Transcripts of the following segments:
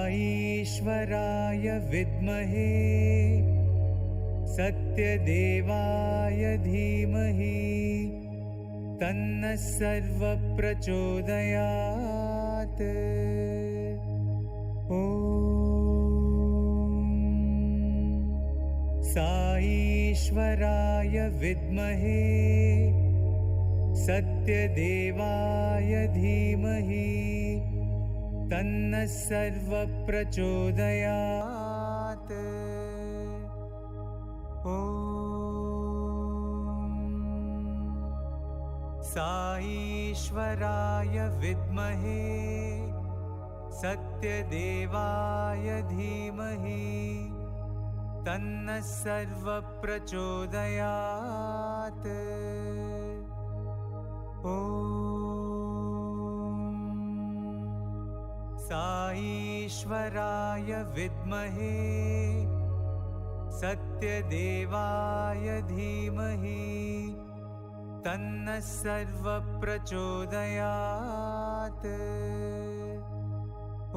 साईश्वराय विद्महे सत्यदेवाय धीमहि तन्नः सर्वः प्रचोदयात्। ॐ साईश्वराय विद्महे सत्यदेवाय धीमहि तन्नः सर्वः प्रचोदयात्। ॐ साईश्वराय विद्महे सत्यदेवाय धीमहि तन्नः सर्वः प्रचोदयात्। ॐ साईश्वराय विद्महे सत्यदेवाय धीमहि तन्नः सर्वः प्रचोदयात्।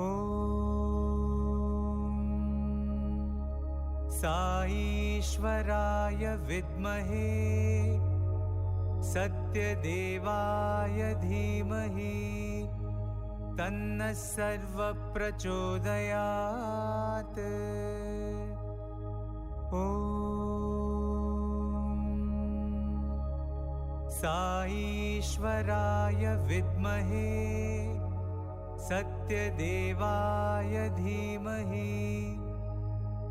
ॐ साईश्वराय विद्महे सत्यदेवाय धीमहि तन्नः सर्वः प्रचोदयात्। ॐ साईश्वराय विद्महे सत्यदेवाय धीमहि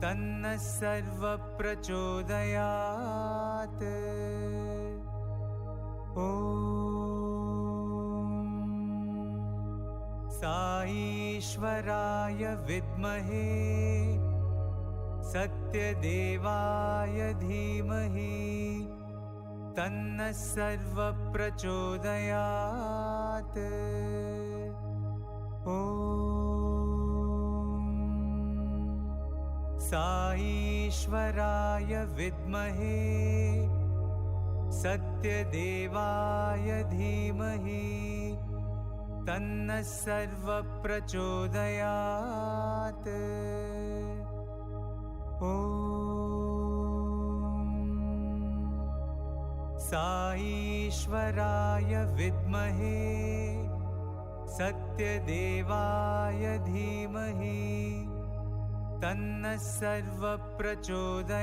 तन्नः सर्वः प्रचोदयात्। ॐ साईश्वराय विद्महे सत्यदेवाय धीमहि तन्नः सर्वः प्रचोदयात्। ॐ साईश्वराय विद्महे सत्यदेवाय धीमहि तन्नः सर्वः प्रचोदयात्। ॐ साईश्वराय विद्महे सत्यदेवाय धीमहि तन्नः सर्वः प्रचोदयात्।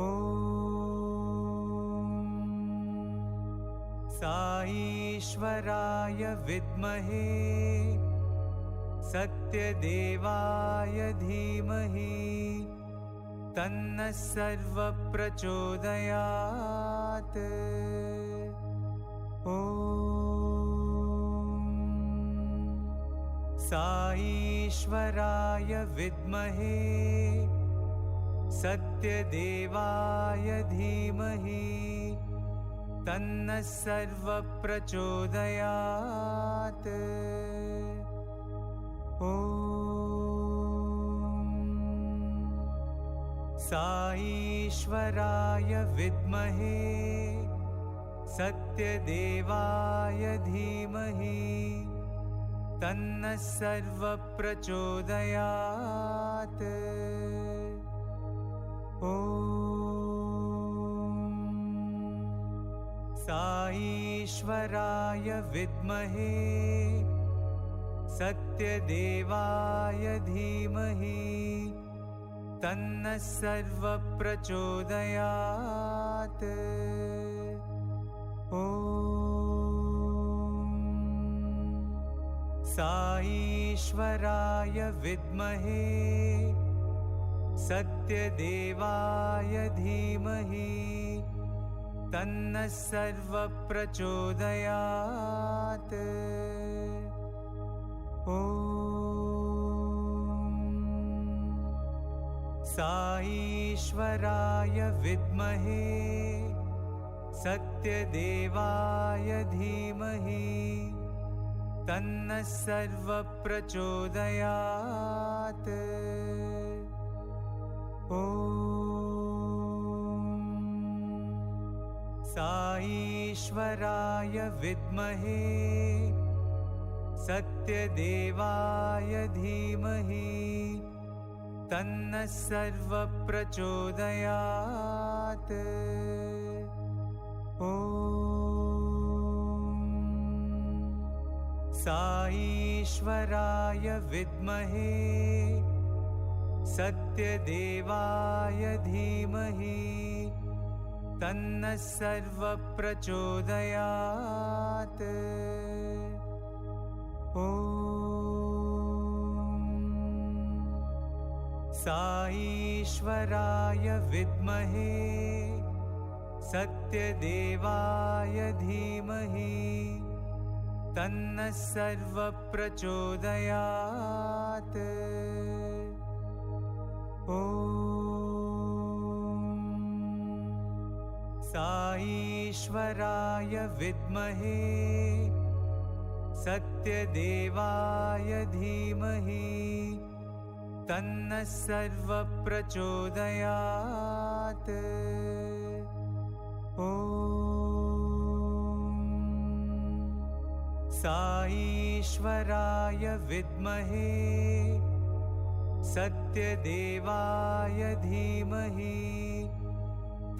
ॐ साईश्वराय विद्महे सत्यदेवाय धीमहि तन्नः सर्वः प्रचोदयात्। ॐ साईश्वराय विद्महे सत्यदेवाय धीमहि तन्नः सर्वः प्रचोदयात्। ॐ साईश्वराय विद्महे सत्यदेवाय धीमहि तन्नः सर्वः प्रचोदयात्। ॐ साईश्वराय विद्महे सत्यदेवाय धीमहि तन्नः सर्वः प्रचोदयात्। ॐ साईश्वराय विद्महे सत्यदेवाय धीमहि तन्नः सर्वः प्रचोदयात्। ॐ साईश्वराय विद्महे सत्यदेवाय धीमहि तन्नः सर्वः प्रचोदयात्। ॐ साईश्वराय विद्महे सत्यदेवाय धीमहि तन्नः सर्वप्रचोदयात्। ॐ साईश्वराय विद्महे सत्यदेवाय धीमहि तन्नः सर्वप्रचोदयात्। ॐ साईश्वराय विद्महे सत्यदेवाय धीमहि तन्नः सर्वप्रचोदयात्। ॐ साईश्वराय विद्महे सत्यदेवाय धीमहि तन्नः सर्वप्रचोदयात्। ॐ साईश्वराय विद्महे सत्यदेवाय धीमहि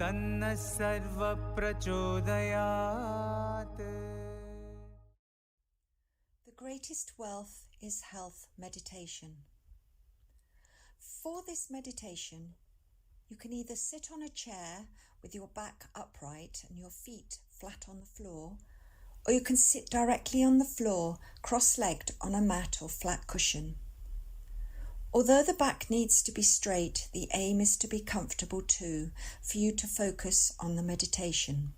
तन्नः सर्वप्रचोदयात्। The greatest wealth is health meditation. For this meditation, you can either sit on a chair with your back upright and your feet flat on the floor, or you can sit directly on the floor, cross-legged on a mat or flat cushion. Although the back needs to be straight, the aim is to be comfortable too, for you to focus on the meditation.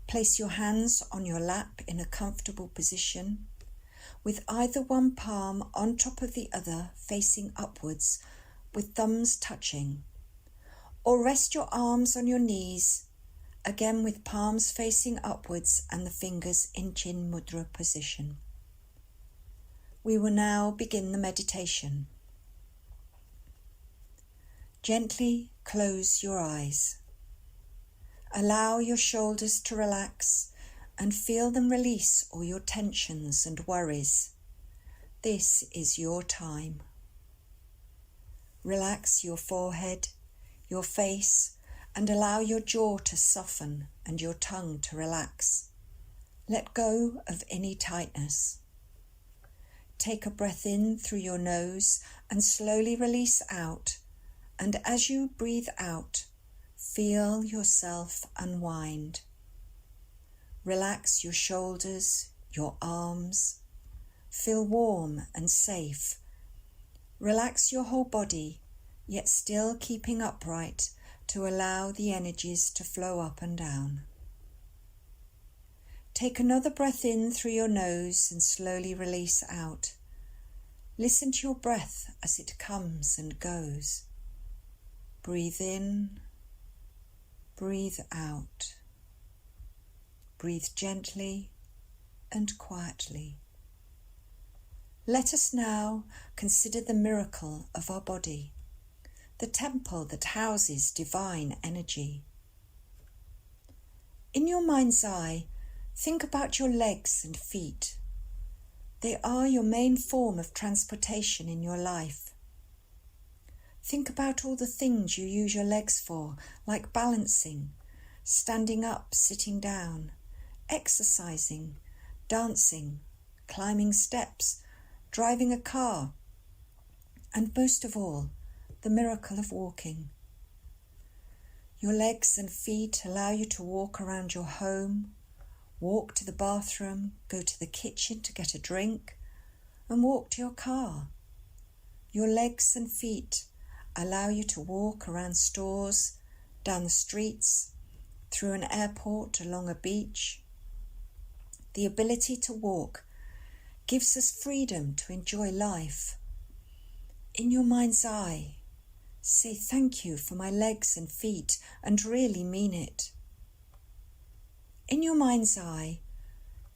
Place your hands on your lap in a comfortable position, with either one palm on top of the other facing upwards, with thumbs touching. Or rest your arms on your knees, again with palms facing upwards and the fingers in Chin Mudra position. We will now begin the meditation. Gently close your eyes. Allow your shoulders to relax and feel them release all your tensions and worries. This is your time. Relax your forehead, your face, and allow your jaw to soften and your tongue to relax. Let go of any tightness. Take a breath in through your nose and slowly release out. And as you breathe out, feel yourself unwind. Relax your shoulders, your arms. Feel warm and safe. Relax your whole body, yet still keeping upright to allow the energies to flow up and down. Take another breath in through your nose and slowly release out. Listen to your breath as it comes and goes. Breathe in, breathe out. Breathe gently and quietly. Let us now consider the miracle of our body, the temple that houses divine energy. In your mind's eye, think about your legs and feet. They are your main form of transportation in your life. Think about all the things you use your legs for, like balancing, standing up, sitting down, exercising, dancing, climbing steps, driving a car, and most of all, the miracle of walking. Your legs and feet allow you to walk around your home, walk to the bathroom, go to the kitchen to get a drink, and walk to your car. Your legs and feet allow you to walk around stores, down the streets, through an airport, along a beach. The ability to walk gives us freedom to enjoy life. In your mind's eye, say thank you for my legs and feet and really mean it. In your mind's eye,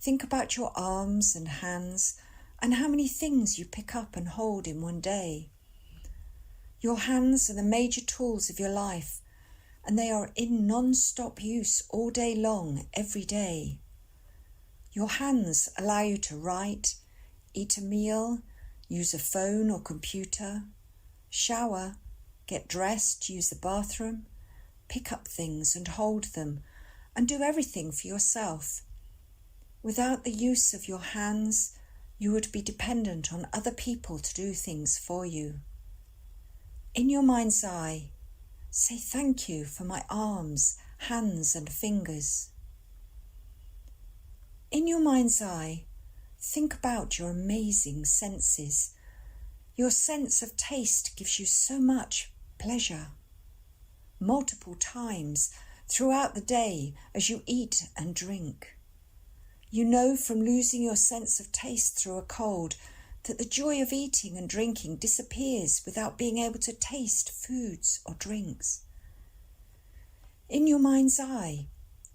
think about your arms and hands and how many things you pick up and hold in one day. Your hands are the major tools of your life, and they are in non-stop use all day long, every day. Your hands allow you to write, eat a meal, use a phone or computer, shower, get dressed, use the bathroom, pick up things and hold them, and do everything for yourself. Without the use of your hands, you would be dependent on other people to do things for you. In your mind's eye, say thank you for my arms, hands and fingers. In your mind's eye, think about your amazing senses. Your sense of taste gives you so much pleasure. Multiple times throughout the day as you eat and drink. You know from losing your sense of taste through a cold that the joy of eating and drinking disappears without being able to taste foods or drinks. In your mind's eye,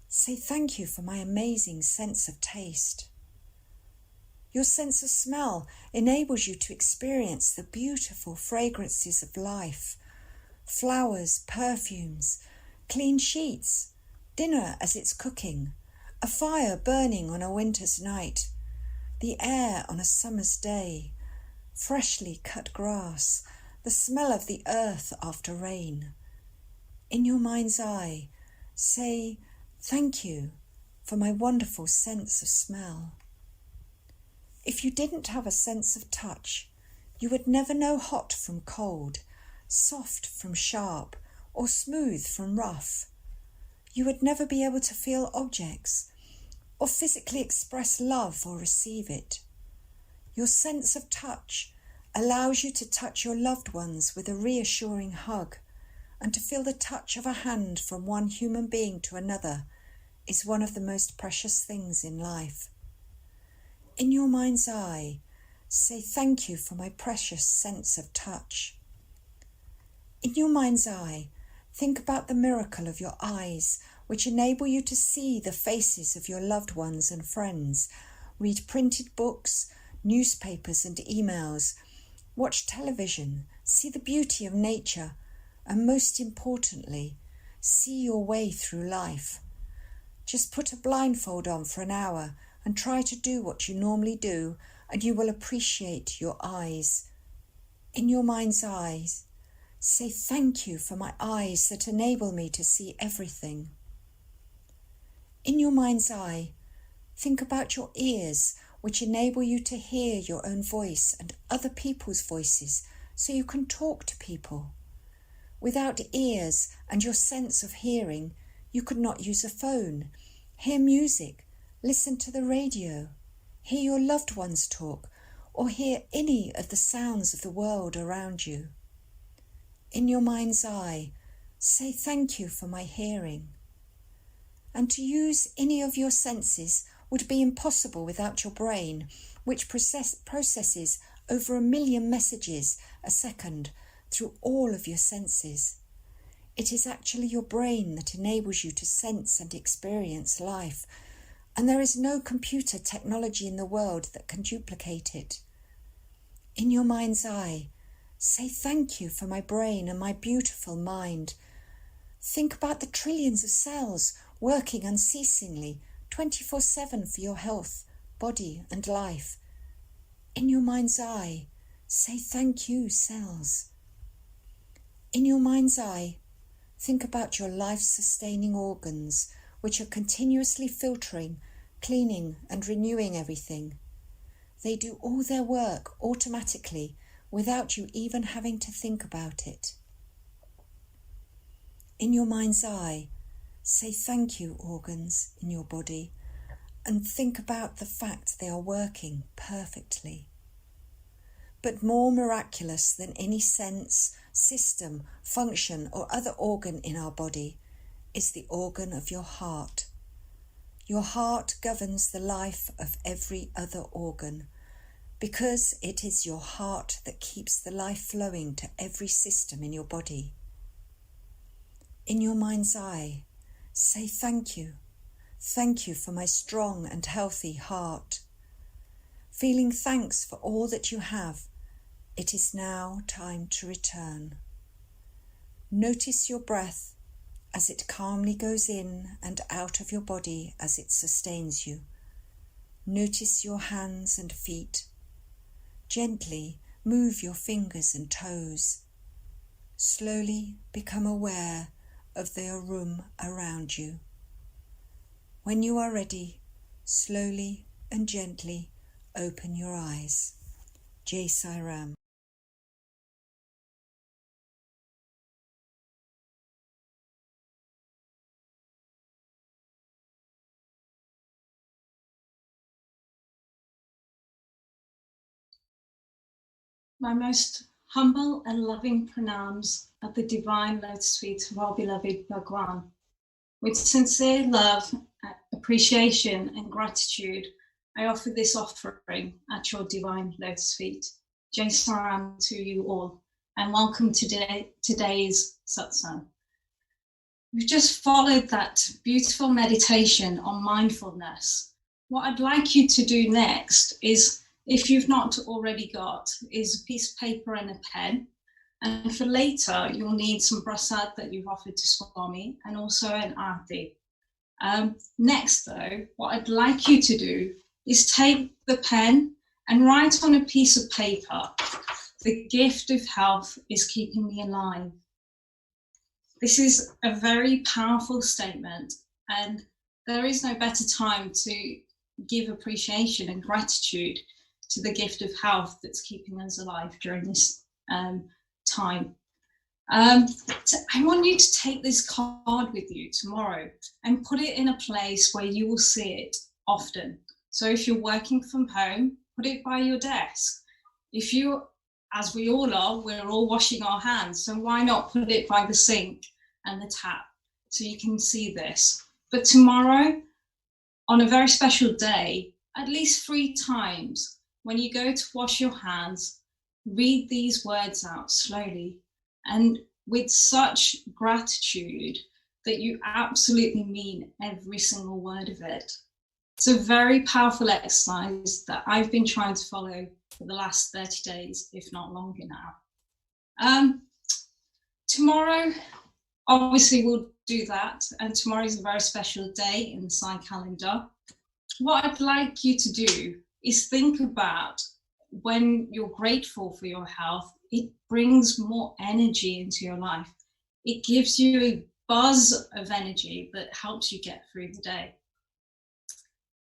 say thank you for my amazing sense of taste. Your sense of smell enables you to experience the beautiful fragrances of life, flowers, perfumes, clean sheets, dinner as it's cooking, a fire burning on a winter's night, the air on a summer's day, freshly cut grass, the smell of the earth after rain. In your mind's eye, say thank you for my wonderful sense of smell. If you didn't have a sense of touch, you would never know hot from cold, soft from sharp, or smooth from rough. You would never be able to feel objects, or physically express love or receive it. Your sense of touch allows you to touch your loved ones with a reassuring hug, and to feel the touch of a hand from one human being to another is one of the most precious things in life. In your mind's eye, say thank you for my precious sense of touch. In your mind's eye, think about the miracle of your eyes, which enable you to see the faces of your loved ones and friends, read printed books, newspapers and emails, watch television, see the beauty of nature, and most importantly, see your way through life. Just put a blindfold on for an hour and try to do what you normally do, and you will appreciate your eyes. In your mind's eyes, say thank you for my eyes that enable me to see everything. In your mind's eye, think about your ears, which enable you to hear your own voice and other people's voices, so you can talk to people. Without ears and your sense of hearing, you could not use a phone, hear music, listen to the radio, hear your loved ones talk, or hear any of the sounds of the world around you. In your mind's eye, say thank you for my hearing. And to use any of your senses would be impossible without your brain, which processes over 1 million messages a second through all of your senses. It is actually your brain that enables you to sense and experience life, and there is no computer technology in the world that can duplicate it. In your mind's eye, say thank you for my brain and my beautiful mind. Think about the trillions of cells working unceasingly 24/7 for your health, body and life. In your mind's eye, say thank you, cells. In your mind's eye, think about your life-sustaining organs, which are continuously filtering, cleaning and renewing everything. They do all their work automatically without you even having to think about it. In your mind's eye, say thank you, organs in your body, and think about the fact they are working perfectly. But more miraculous than any sense, system, function or other organ in our body is the organ of your heart. Your heart governs the life of every other organ, because it is your heart that keeps the life flowing to every system in your body. In your mind's eye, say thank you. Thank you for my strong and healthy heart. Feeling thanks for all that you have, it is now time to return. Notice your breath as it calmly goes in and out of your body as it sustains you. Notice your hands and feet, Gently move your fingers and toes. Slowly become aware of the room around you. When you are ready, slowly and gently open your eyes. Jai Sai Ram. My most humble and loving pranams at the divine lotus feet of our beloved Bhagawan. With sincere love, appreciation and gratitude, I offer this offering at your divine lotus feet. Jai Saram to you all, and welcome to today's satsang. We've just followed that beautiful meditation on mindfulness. What I'd like you to do next is, if you've not already got, is a piece of paper and a pen. And for later, you'll need some prasad that you've offered to Swami and also an aarti. Next though, what I'd like you to do is take the pen and write on a piece of paper, "The gift of health is keeping me alive." This is a very powerful statement, and there is no better time to give appreciation and gratitude to the gift of health that's keeping us alive during this time. I want you to take this card with you tomorrow and put it in a place where you will see it often. So if you're working from home, put it by your desk. If you, as we all are, we're all washing our hands, so why not put it by the sink and the tap so you can see this. But tomorrow, on a very special day, at least 3 times, when you go to wash your hands, read these words out slowly and with such gratitude that you absolutely mean every single word of it. It's a very powerful exercise that I've been trying to follow for the last 30 days, if not longer now. Tomorrow, obviously we'll do that, and tomorrow is a very special day in the Sai calendar. What I'd like you to do is think about when you're grateful for your health, it brings more energy into your life. It gives you a buzz of energy that helps you get through the day.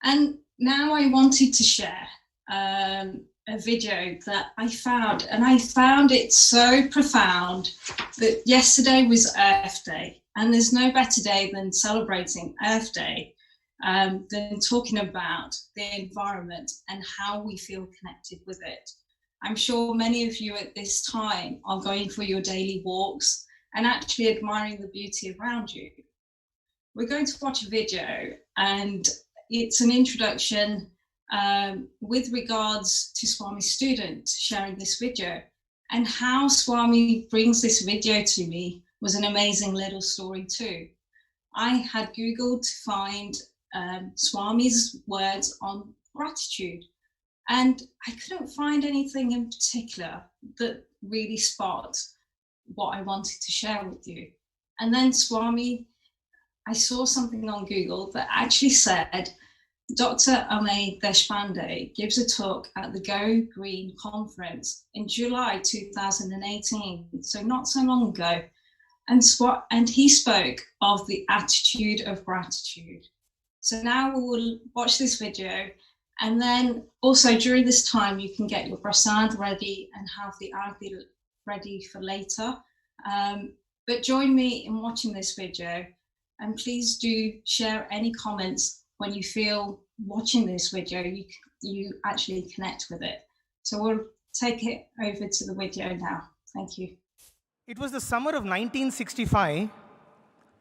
And now I wanted to share a video that I found, and I found it so profound that yesterday was Earth Day, and there's no better day than celebrating Earth Day than talking about the environment and how we feel connected with it. I'm sure many of you at this time are going for your daily walks and actually admiring the beauty around you. We're going to watch a video, and it's an introduction with regards to Swami's student sharing this video, and how Swami brings this video to me was an amazing little story too. I had Googled to find Swami's words on gratitude, and I couldn't find anything in particular that really sparked what I wanted to share with you. And then Swami, I saw something on Google that actually said Dr. Amey Deshpande gives a talk at the Go Green conference in July 2018, so not so long ago. And he spoke of the attitude of gratitude. So now we will watch this video, and then also during this time you can get your prasad ready and have the aarti ready for later. But join me in watching this video, and please do share any comments when you feel watching this video you actually connect with it. So we'll take it over to the video now. Thank you. It was the summer of 1965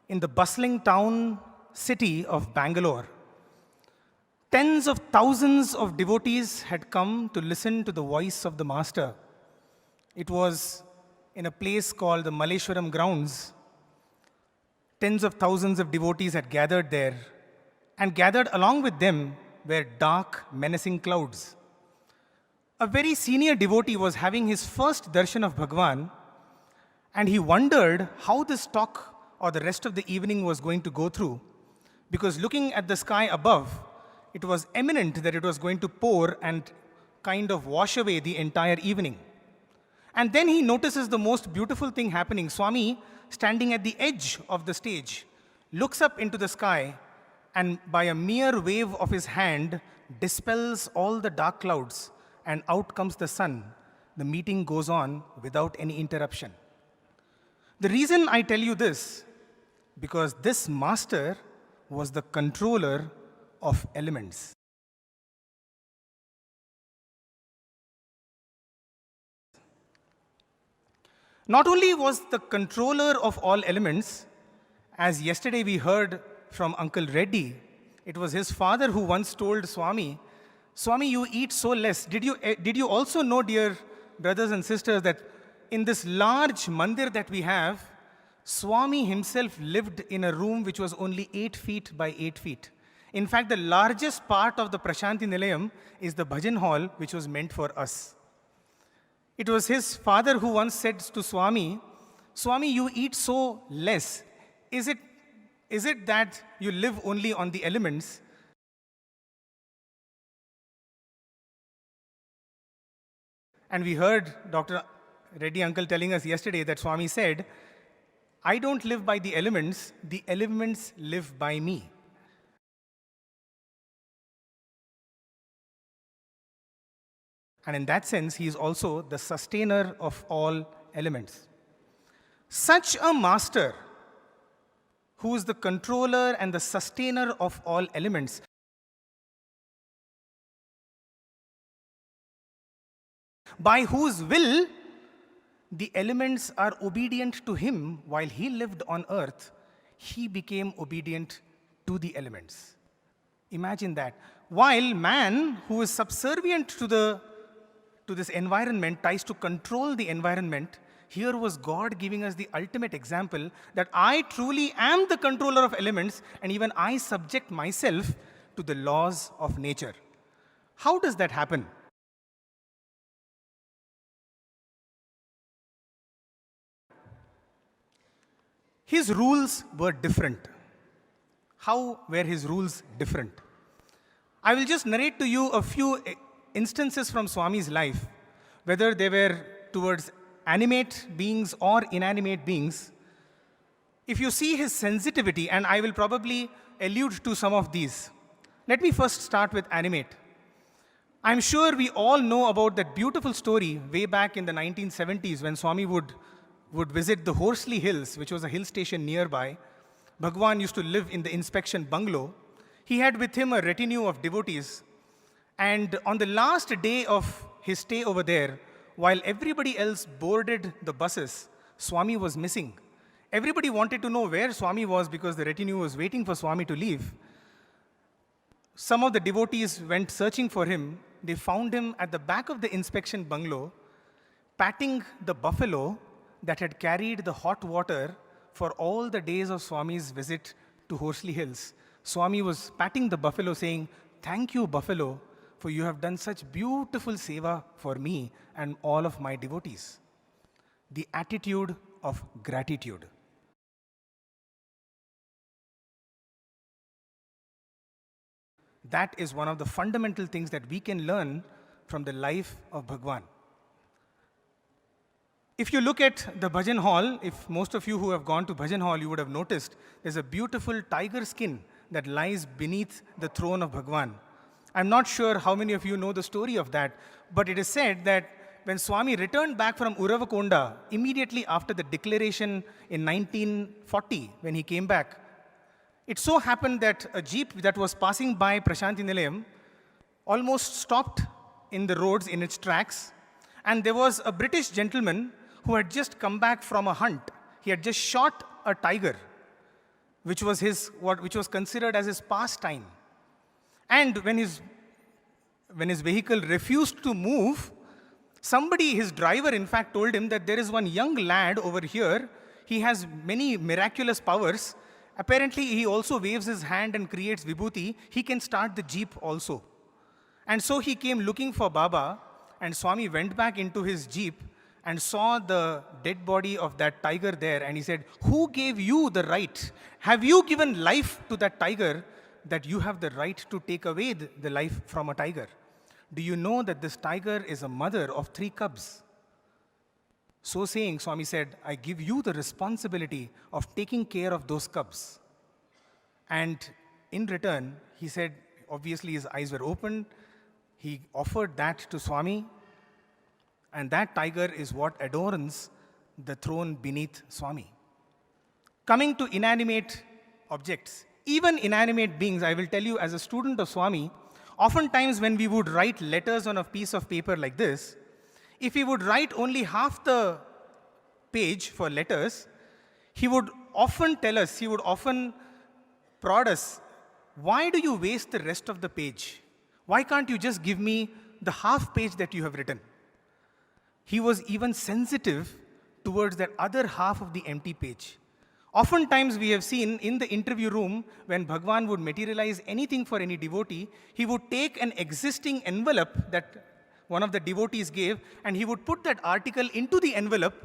in the bustling town city of Bangalore. Tens of thousands of devotees had come to listen to the voice of the Master. It was in a place called the Malleshwaram grounds. Tens of thousands of devotees had gathered there, and gathered along with them were dark, menacing clouds. A very senior devotee was having his first darshan of Bhagawan, and he wondered how this talk or the rest of the evening was going to go through, because looking at the sky above, it was eminent that it was going to pour and kind of wash away the entire evening. And then he notices the most beautiful thing happening. Swami, standing at the edge of the stage, looks up into the sky and by a mere wave of his hand dispels all the dark clouds and out comes the sun. The meeting goes on without any interruption. The reason I tell you this, because this master was the controller of elements. Not only was the controller of all elements, as yesterday we heard from Uncle Reddy, it was his father who once told Swami, Swami, you eat so less. Did you also know, dear brothers and sisters, that in this large mandir that we have, Swami himself lived in a room which was only 8 feet by 8 feet. In fact, the largest part of the Prashanti Nilayam is the Bhajan hall, which was meant for us. It was his father who once said to Swami, Swami, you eat so less. Is it that you live only on the elements? And we heard Dr. Reddy uncle telling us yesterday that Swami said, I don't live by the elements live by me. And in that sense, he is also the sustainer of all elements. Such a master, who is the controller and the sustainer of all elements, by whose will the elements are obedient to him while he lived on earth, he became obedient to the elements. Imagine that. While man, who is subservient to this environment, tries to control the environment, here was God giving us the ultimate example that I truly am the controller of elements and even I subject myself to the laws of nature. How does that happen? His rules were different. How were his rules different? I will just narrate to you a few instances from Swami's life, whether they were towards animate beings or inanimate beings. If you see his sensitivity, and I will probably allude to some of these. Let me first start with animate. I'm sure we all know about that beautiful story way back in the 1970s when Swami would visit the Horsley Hills, which was a hill station nearby. Bhagawan used to live in the inspection bungalow. He had with him a retinue of devotees. And on the last day of his stay over there, while everybody else boarded the buses, Swami was missing. Everybody wanted to know where Swami was because the retinue was waiting for Swami to leave. Some of the devotees went searching for him. They found him at the back of the inspection bungalow, patting the buffalo that had carried the hot water for all the days of Swami's visit to Horsley Hills. Swami was patting the buffalo saying, "Thank you, buffalo, for you have done such beautiful seva for me and all of my devotees." The attitude of gratitude. That is one of the fundamental things that we can learn from the life of Bhagawan. If you look at the Bhajan hall, if most of you who have gone to Bhajan hall, you would have noticed there's a beautiful tiger skin that lies beneath the throne of Bhagawan. I'm not sure how many of you know the story of that, but it is said that when Swami returned back from Uravakonda, immediately after the declaration in 1940, when he came back, it so happened that a jeep that was passing by Prashanti Nilayam almost stopped in the roads in its tracks, and there was a British gentleman who had just come back from a hunt. He had just shot a tiger, which was considered as his pastime. And when his vehicle refused to move, his driver in fact told him that there is one young lad over here. He has many miraculous powers. Apparently, he also waves his hand and creates vibhuti. He can start the jeep also. And so he came looking for Baba, and Swami went back into his jeep and saw the dead body of that tiger there, and he said, "Who gave you the right? Have you given life to that tiger that you have the right to take away the life from a tiger? do you know that this tiger is a mother of 3 cubs? So saying, Swami said, I give you the responsibility of taking care of those cubs. And in return, he said, obviously his eyes were opened, he offered that to Swami, and that tiger is what adorns the throne beneath Swami. Coming to inanimate objects, even inanimate beings, I will tell you as a student of Swami, oftentimes when we would write letters on a piece of paper like this, if he would write only half the page for letters, he would often tell us, he would often prod us, why do you waste the rest of the page? Why can't you just give me the half page that you have written? He was even sensitive towards that other half of the empty page. Oftentimes we have seen in the interview room, when Bhagawan would materialize anything for any devotee, he would take an existing envelope that one of the devotees gave, and he would put that article into the envelope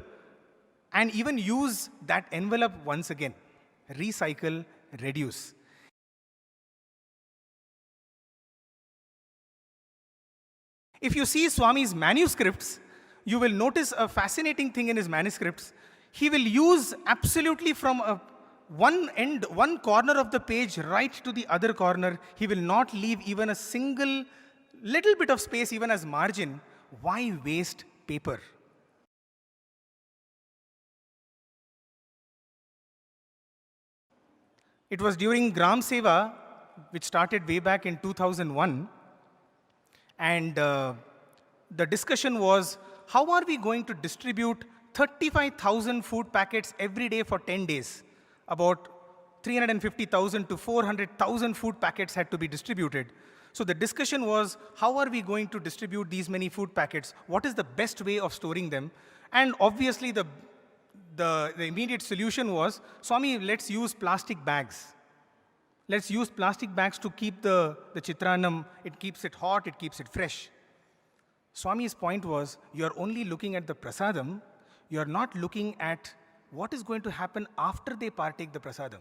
and even use that envelope once again. Recycle, reduce. If you see Swami's manuscripts, you will notice a fascinating thing in his manuscripts. He will use absolutely from one corner of the page right to the other corner. He will not leave even a single little bit of space even as margin. Why waste paper? It was during Gram Seva, which started way back in 2001, and the discussion was, how are we going to distribute 35,000 food packets every day for 10 days? About 350,000 to 400,000 food packets had to be distributed. So the discussion was, how are we going to distribute these many food packets? What is the best way of storing them? And obviously the immediate solution was, Swami, let's use plastic bags. Let's use plastic bags to keep the chitranam. It keeps it hot, it keeps it fresh. Swami's point was, you're only looking at the prasadam, you're not looking at what is going to happen after they partake the prasadam.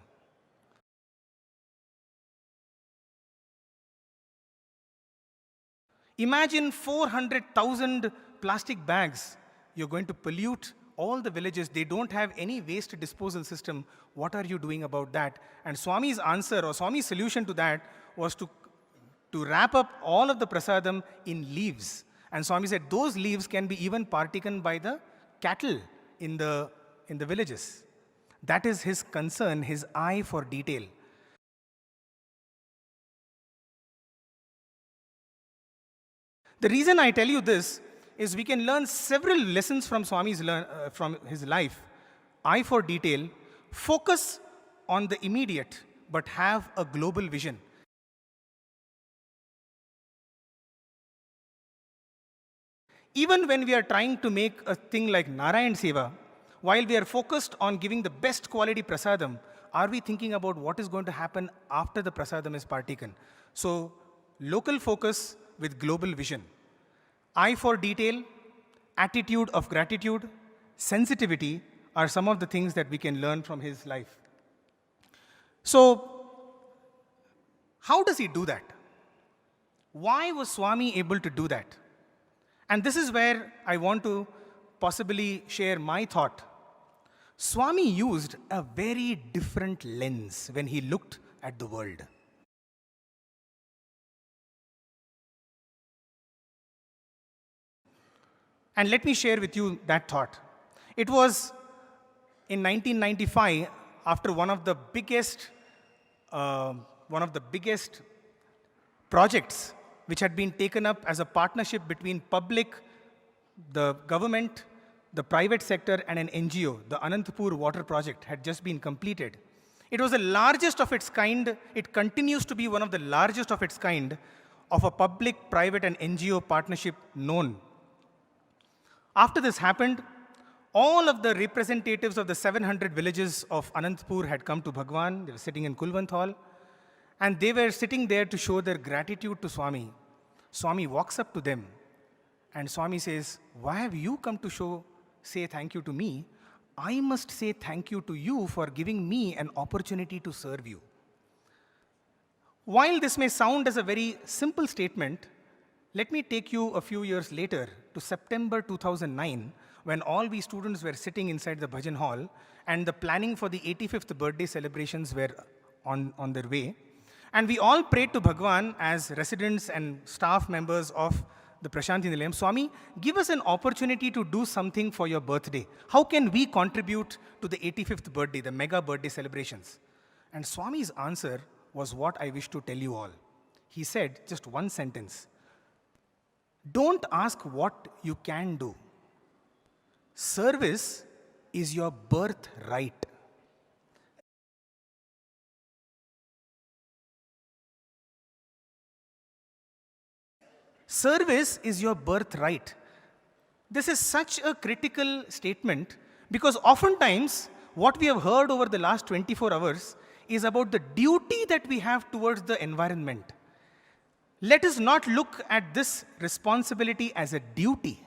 Imagine 400,000 plastic bags. You're going to pollute all the villages. They don't have any waste disposal system. What are you doing about that? And Swami's answer or Swami's solution to that was to wrap up all of the prasadam in leaves. And Swami said those leaves can be even partaken by the cattle in the villages. That is his concern, his eye for detail. The reason I tell you this is we can learn several lessons from Swami's from his life. Eye for detail, focus on the immediate, but have a global vision. Even when we are trying to make a thing like Narayan Seva, while we are focused on giving the best quality prasadam, are we thinking about what is going to happen after the prasadam is partaken? So, local focus with global vision. Eye for detail, attitude of gratitude, sensitivity are some of the things that we can learn from his life. So, how does he do that? Why was Swami able to do that? And this is where I want to possibly share my thought. Swami used a very different lens when he looked at the world. And let me share with you that thought. It was in 1995, after one of the biggest projects which had been taken up as a partnership between public, the government, the private sector, and an NGO. The Anantapur water project had just been completed. It was the largest of its kind. It continues to be one of the largest of its kind of a public, private, and NGO partnership known. After this happened, all of the representatives of the 700 villages of Anantapur had come to Bhagawan. They were sitting in Kulwant Hall. And they were sitting there to show their gratitude to Swami. Swami walks up to them and Swami says, why have you come to say thank you to me? I must say thank you to you for giving me an opportunity to serve you. While this may sound as a very simple statement, Let me take you a few years later to September 2009, when all we students were sitting inside the Bhajan hall and the planning for the 85th birthday celebrations were on their way. And we all prayed to Bhagawan as residents and staff members of the Prashanti Nilayam, Swami, give us an opportunity to do something for your birthday. How can we contribute to the 85th birthday, the mega birthday celebrations? And Swami's answer was what I wish to tell you all. He said just one sentence: don't ask what you can do. Service is your birthright. Service is your birthright. This is such a critical statement because oftentimes what we have heard over the last 24 hours is about the duty that we have towards the environment. Let us not look at this responsibility as a duty,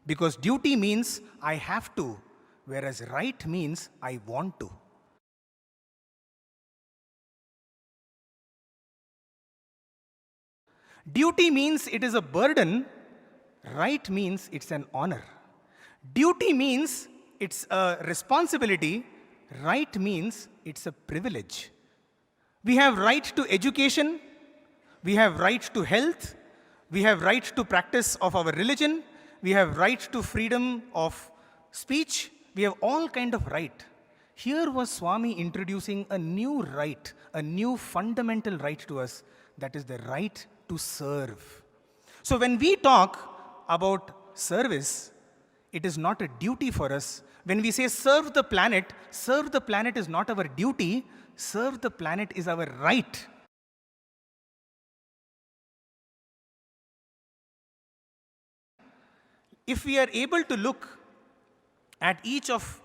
because duty means I have to, whereas right means I want to. Duty means it is a burden, right means it's an honor. Duty means it's a responsibility, right means it's a privilege. We have right to education, we have right to health, we have right to practice of our religion, we have right to freedom of speech, we have all kind of right. Here was Swami introducing a new right, a new fundamental right to us, that is the right to serve. So when we talk about service, it is not a duty for us. When we say serve the planet is not our duty, serve the planet is our right. If we are able to look at each of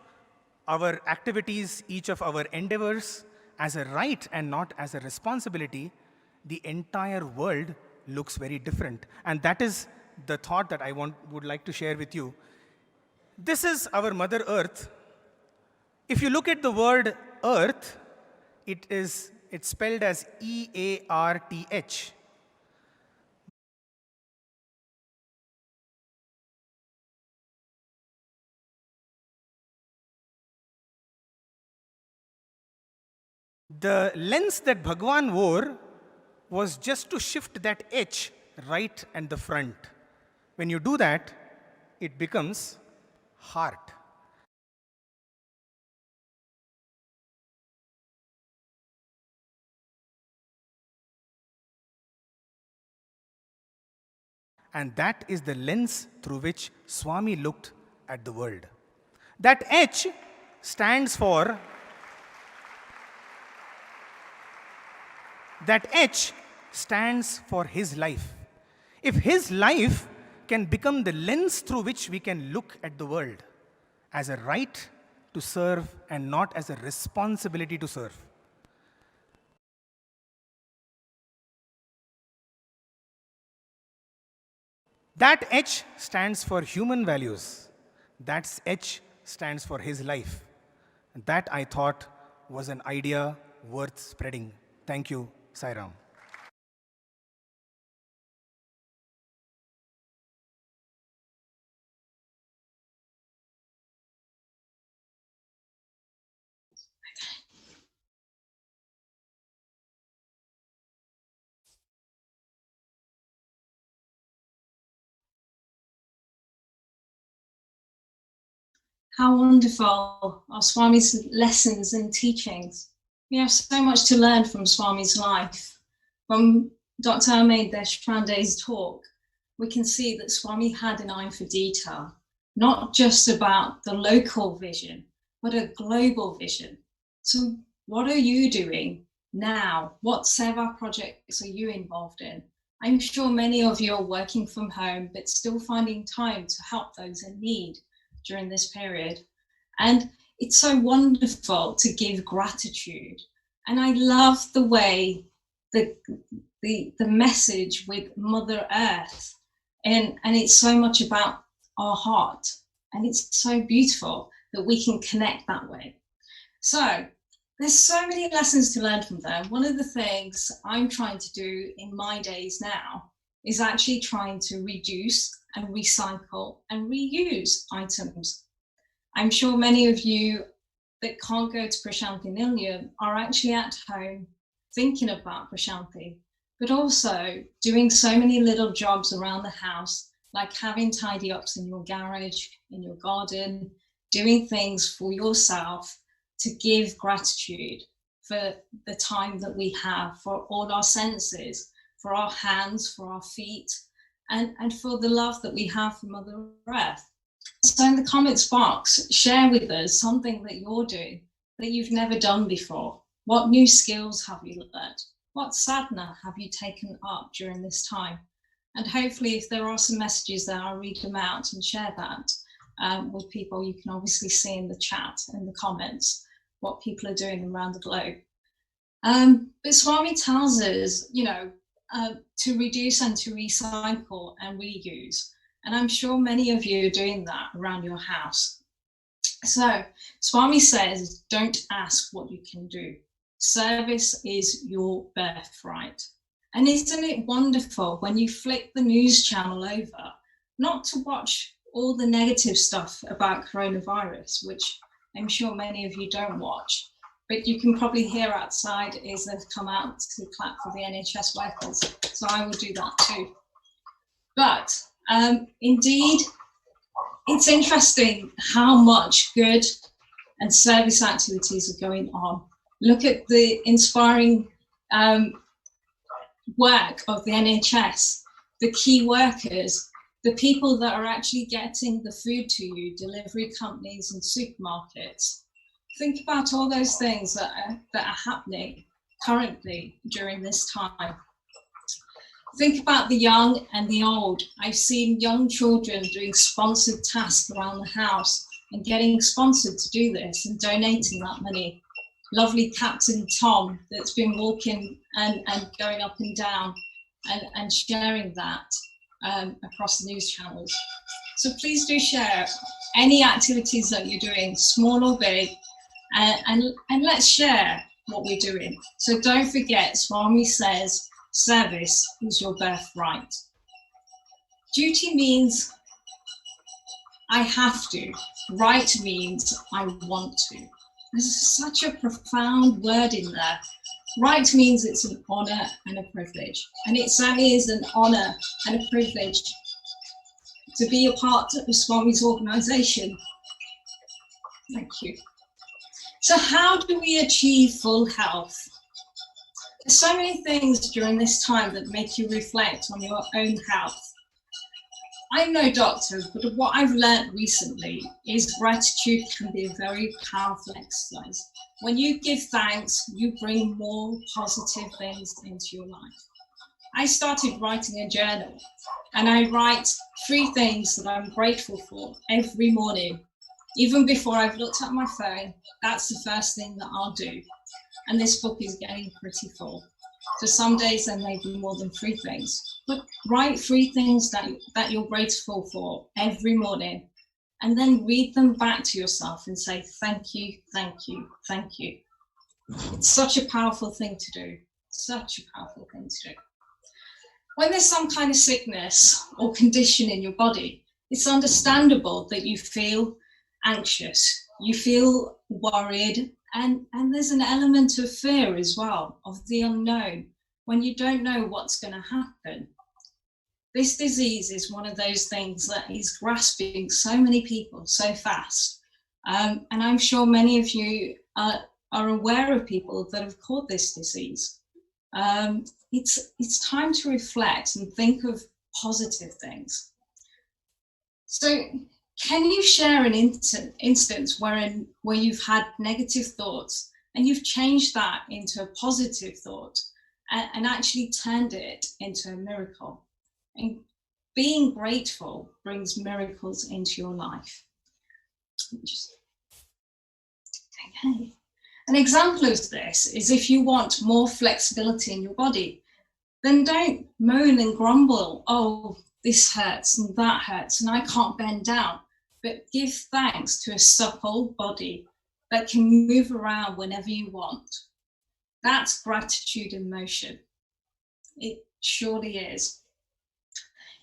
our activities, each of our endeavors as a right and not as a responsibility, the entire world looks very different. And that is the thought that I would like to share with you. This is our Mother Earth. If you look at the word earth, it's spelled as E-A-R-T-H. The lens that Bhagawan wore was just to shift that H right and the front. When you do that, it becomes heart. And that is the lens through which Swami looked at the world. That H stands for his life. If his life can become the lens through which we can look at the world as a right to serve and not as a responsibility to serve. That H stands for human values. That H stands for his life. That I thought was an idea worth spreading. Thank you, Sai Ram. How wonderful are Swami's lessons and teachings. We have so much to learn from Swami's life. From Dr. Ahmed Deshpande's talk, we can see that Swami had an eye for detail, not just about the local vision, but a global vision. So what are you doing now? What Seva projects are you involved in? I'm sure many of you are working from home, but still finding time to help those in need during this period. And it's so wonderful to give gratitude. And I love the way the message with Mother Earth, and it's so much about our heart, and it's so beautiful that we can connect that way. So there's so many lessons to learn from them. One of the things I'm trying to do in my days now is actually trying to reduce and recycle and reuse items. I'm sure many of you that can't go to Prashanthi Nilayam are actually at home thinking about Prashanthi, but also doing so many little jobs around the house, like having tidy ups in your garage, in your garden, doing things for yourself to give gratitude for the time that we have, for all our senses, for our hands, for our feet, and for the love that we have for Mother Earth. So in the comments box, share with us something that you're doing that you've never done before. What new skills have you learned? What sadhana have you taken up during this time? And hopefully if there are some messages there, I'll read them out and share that with people. You can obviously see in the chat and the comments what people are doing around the globe. But Swami tells us, to reduce and to recycle and reuse. And I'm sure many of you are doing that around your house. So Swami says, don't ask what you can do. Service is your birthright. And isn't it wonderful when you flick the news channel over, not to watch all the negative stuff about coronavirus, which I'm sure many of you don't watch, but you can probably hear outside is they've come out to clap for the NHS workers. So I will do that too. But indeed, it's interesting how much good and service activities are going on. Look at the inspiring work of the NHS, the key workers, the people that are actually getting the food to you, delivery companies and supermarkets. Think about all those things that are happening currently during this time. Think about the young and the old. I've seen young children doing sponsored tasks around the house and getting sponsored to do this and donating that money. Lovely Captain Tom that's been walking and going up and down and sharing that across the news channels. So please do share any activities that you're doing, small or big, and let's share what we're doing. So don't forget, Swami says, service is your birthright. Duty means I have to. Right means I want to. There's such a profound word in there. Right means it's an honor and a privilege. And it certainly is an honor and a privilege to be a part of Swami's organization. Thank you. So how do we achieve full health? There's so many things during this time that make you reflect on your own health. I'm no doctor, but what I've learned recently is gratitude can be a very powerful exercise. When you give thanks, you bring more positive things into your life. I started writing a journal, and I write 3 things that I'm grateful for every morning. Even before I've looked at my phone, that's the first thing that I'll do. And this book is getting pretty full. So some days there may be more than 3 things, but write 3 things that you're grateful for every morning, and then read them back to yourself and say, thank you, thank you, thank you. It's such a powerful thing to do, such a powerful thing to do. When there's some kind of sickness or condition in your body, it's understandable that you feel anxious, you feel worried, and there's an element of fear as well, of the unknown, when you don't know what's going to happen. This disease is one of those things that is grasping so many people so fast. And I'm sure many of you are aware of people that have caught this disease. It's time to reflect and think of positive things. So can you share an instance where you've had negative thoughts and you've changed that into a positive thought and actually turned it into a miracle? And being grateful brings miracles into your life. Okay. An example of this is if you want more flexibility in your body, then don't moan and grumble, oh, this hurts and that hurts and I can't bend down. But give thanks to a supple body that can move around whenever you want. That's gratitude in motion. It surely is.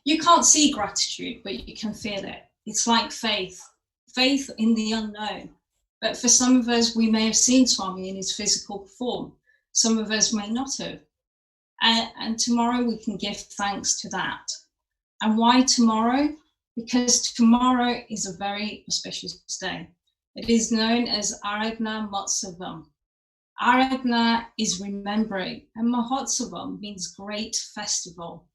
You can't see gratitude, but you can feel it. It's like faith in the unknown. But for some of us, we may have seen Swami in his physical form. Some of us may not have. And tomorrow we can give thanks to that. And why tomorrow? Because tomorrow is a very auspicious day. It is known as Aradhana Motsavam. Aradhana is remembering, and Mahotsavam means great festival.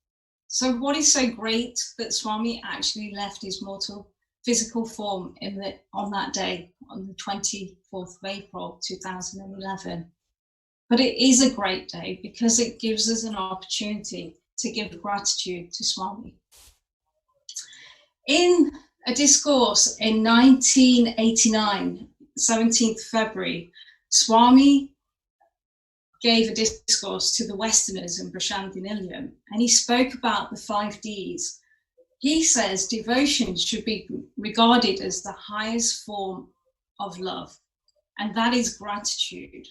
So what is so great that Swami actually left his mortal physical form on that day, on the 24th of April 2011? But it is a great day because it gives us an opportunity to give gratitude to Swami. In a discourse in 1989, 17th February, Swami gave a discourse to the Westerners in Prashanthi Nilayam, and he spoke about the 5 Ds. He says devotion should be regarded as the highest form of love, and that is gratitude.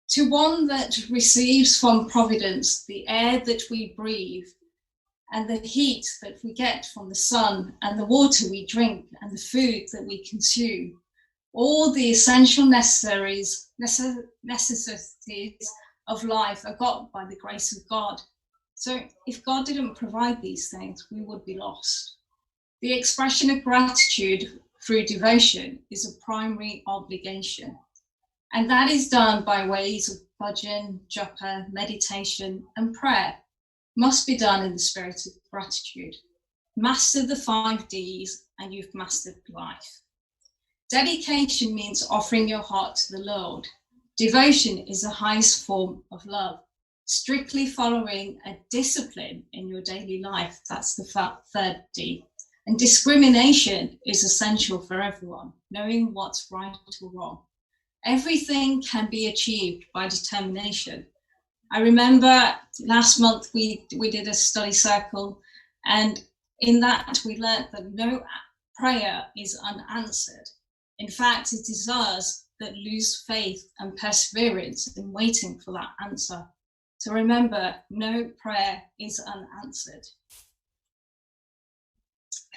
To one that receives from Providence the air that we breathe, and the heat that we get from the sun, and the water we drink, and the food that we consume, all the essential necessities of life are got by the grace of God. So if God didn't provide these things, we would be lost. The expression of gratitude through devotion is a primary obligation. And that is done by ways of bhajan, japa, meditation, and prayer. Must be done in the spirit of gratitude. Master the 5 Ds and you've mastered life. Dedication means offering your heart to the Lord. Devotion is the highest form of love. Strictly following a discipline in your daily life, that's the 3rd D. And discrimination is essential for everyone, knowing what's right or wrong. Everything can be achieved by determination. I remember last month we did a study circle, and in that we learned that no prayer is unanswered. In fact, it is us that lose faith and perseverance in waiting for that answer. So remember, no prayer is unanswered.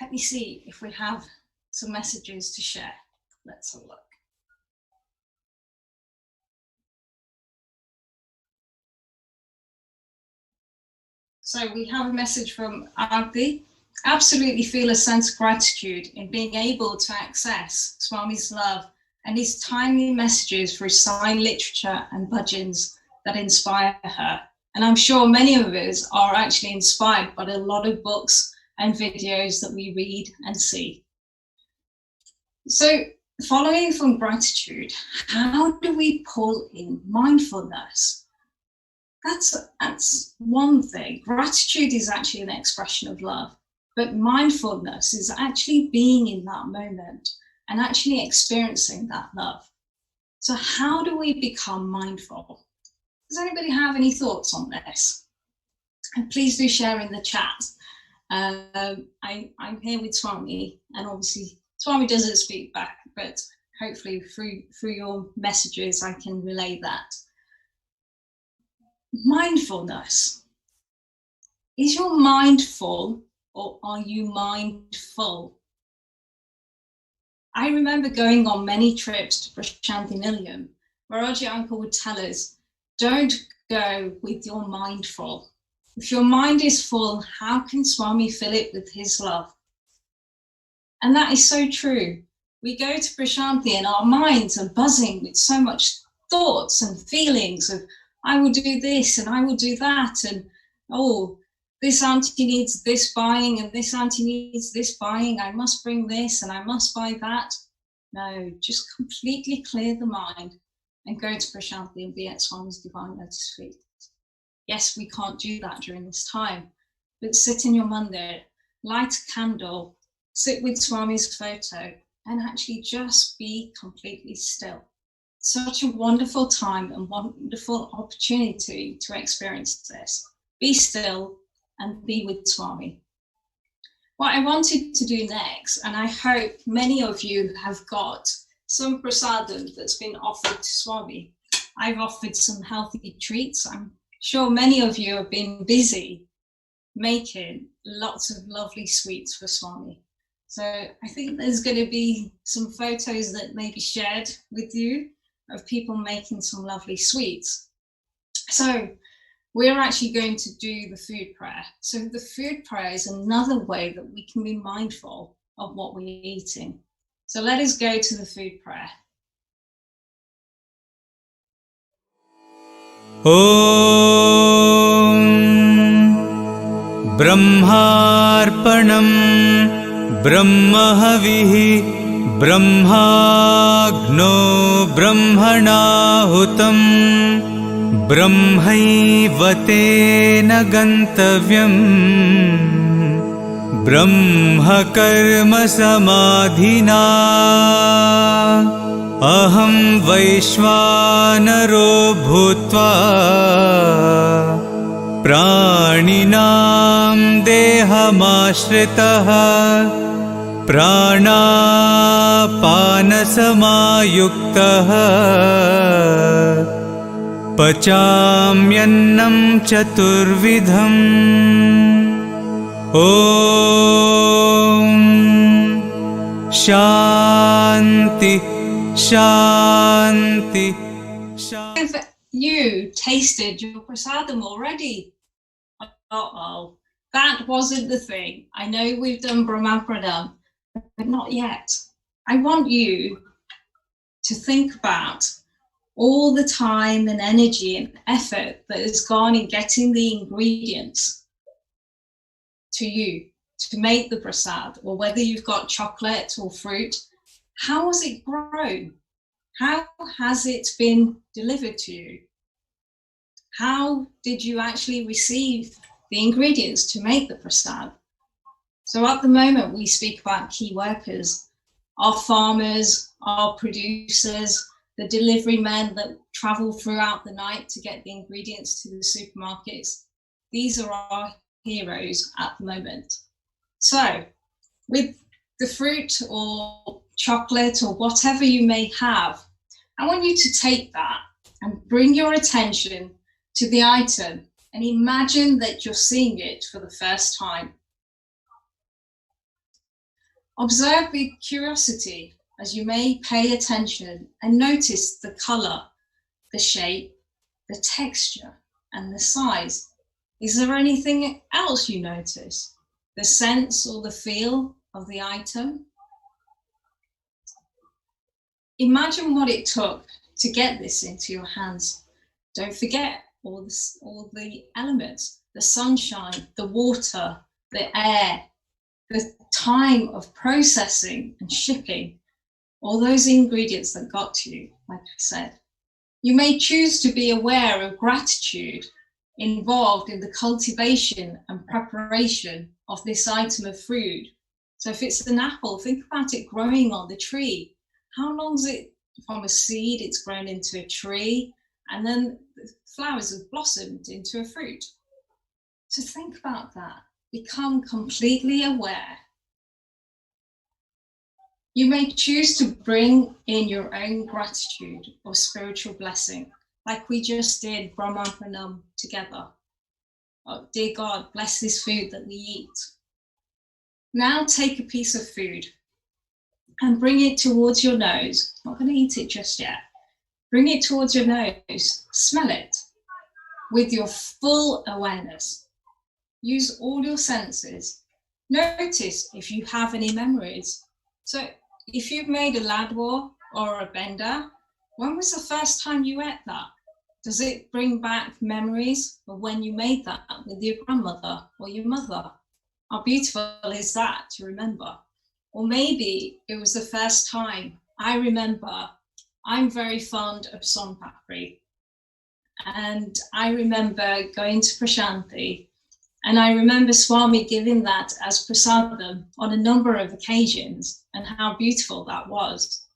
Let me see if we have some messages to share. Let's have a look. So we have a message from Arti. Absolutely feel a sense of gratitude in being able to access Swami's love and his timely messages through sign literature and bhajans that inspire her. And I'm sure many of us are actually inspired by a lot of books and videos that we read and see. So following from gratitude, how do we pull in mindfulness? That's one thing. Gratitude is actually an expression of love, but mindfulness is actually being in that moment and actually experiencing that love. So how do we become mindful? Does anybody have any thoughts on this? And please do share in the chat. I'm here with Swami, and obviously Swami doesn't speak back, but hopefully through your messages I can relay that. Mindfulness. Is your mind full, or are you mindful? I remember going on many trips to Prashanthi Nilayam, where Raji Uncle would tell us, don't go with your mind full. If your mind is full, how can Swami fill it with his love? And that is so true. We go to Prashanthi and our minds are buzzing with so much thoughts and feelings of, I will do this and I will do that, and oh, this auntie needs this buying and this auntie needs this buying, I must bring this and I must buy that. No, just completely clear the mind and go to Prashanthi and be at Swami's Divine Lotus feet. Yes, we can't do that during this time, but sit in your mandir, light a candle, sit with Swami's photo, and actually just be completely still. Such a wonderful time and wonderful opportunity to experience this. Be still and be with Swami. What I wanted to do next, and I hope many of you have got some prasadam that's been offered to Swami. I've offered some healthy treats. I'm sure many of you have been busy making lots of lovely sweets for Swami. So I think there's going to be some photos that may be shared with you of people making some lovely sweets. So we're actually going to do the food prayer. So the food prayer is another way that we can be mindful of what we're eating. So let us go to the food prayer. ॐ ब्रह्मार्पणं ब्रह्महविः ब्रह्माग्नो ब्रह्मणाहुतं ब्रह्मैव तेन गन्तव्यं ब्रह्मकर्म समाधिना अहं वैश्वानरो भूत्वा प्राणिनां देहमाश्रितः प्राणापानसमायुक्तः पचाम्यन्नं चतुर्विधम् ॐ शान्ति Shanti, Shanti. Have you tasted your prasadam already? Uh-oh, that wasn't the thing. I know we've done Brahma Pranam, but not yet. I want you to think about all the time and energy and effort that has gone in getting the ingredients to you to make the prasad, or whether you've got chocolate or fruit. How has it grown? How has it been delivered to you? How did you actually receive the ingredients to make the prasad? So at the moment, we speak about key workers, our farmers, our producers, the delivery men that travel throughout the night to get the ingredients to the supermarkets. These are our heroes at the moment. So with the fruit or chocolate or whatever you may have, I want you to take that and bring your attention to the item and imagine that you're seeing it for the first time. Observe with curiosity as you may pay attention and notice the color, the shape, the texture, and the size. Is there anything else you notice? The sense or the feel of the item? Imagine what it took to get this into your hands. Don't forget all the elements, the sunshine, the water, the air, the time of processing and shipping, all those ingredients that got to you, like I said. You may choose to be aware of gratitude involved in the cultivation and preparation of this item of food. So if it's an apple, think about it growing on the tree. How long is it from a seed, it's grown into a tree, and then the flowers have blossomed into a fruit? So think about that. Become completely aware. You may choose to bring in your own gratitude or spiritual blessing, like we just did Brahma Pranam together. Oh, dear God, bless this food that we eat. Now take a piece of food and bring it towards your nose. I'm not going to eat it just yet. Bring it towards your nose. Smell it with your full awareness. Use all your senses. Notice if you have any memories. So if you've made a ladwa or a benda, when was the first time you ate that? Does it bring back memories of when you made that with your grandmother or your mother? How beautiful is that to remember? Or maybe it was the first time. I remember I'm very fond of son papri. And I remember going to Prashanti, and I remember Swami giving that as prasadam on a number of occasions, and how beautiful that was.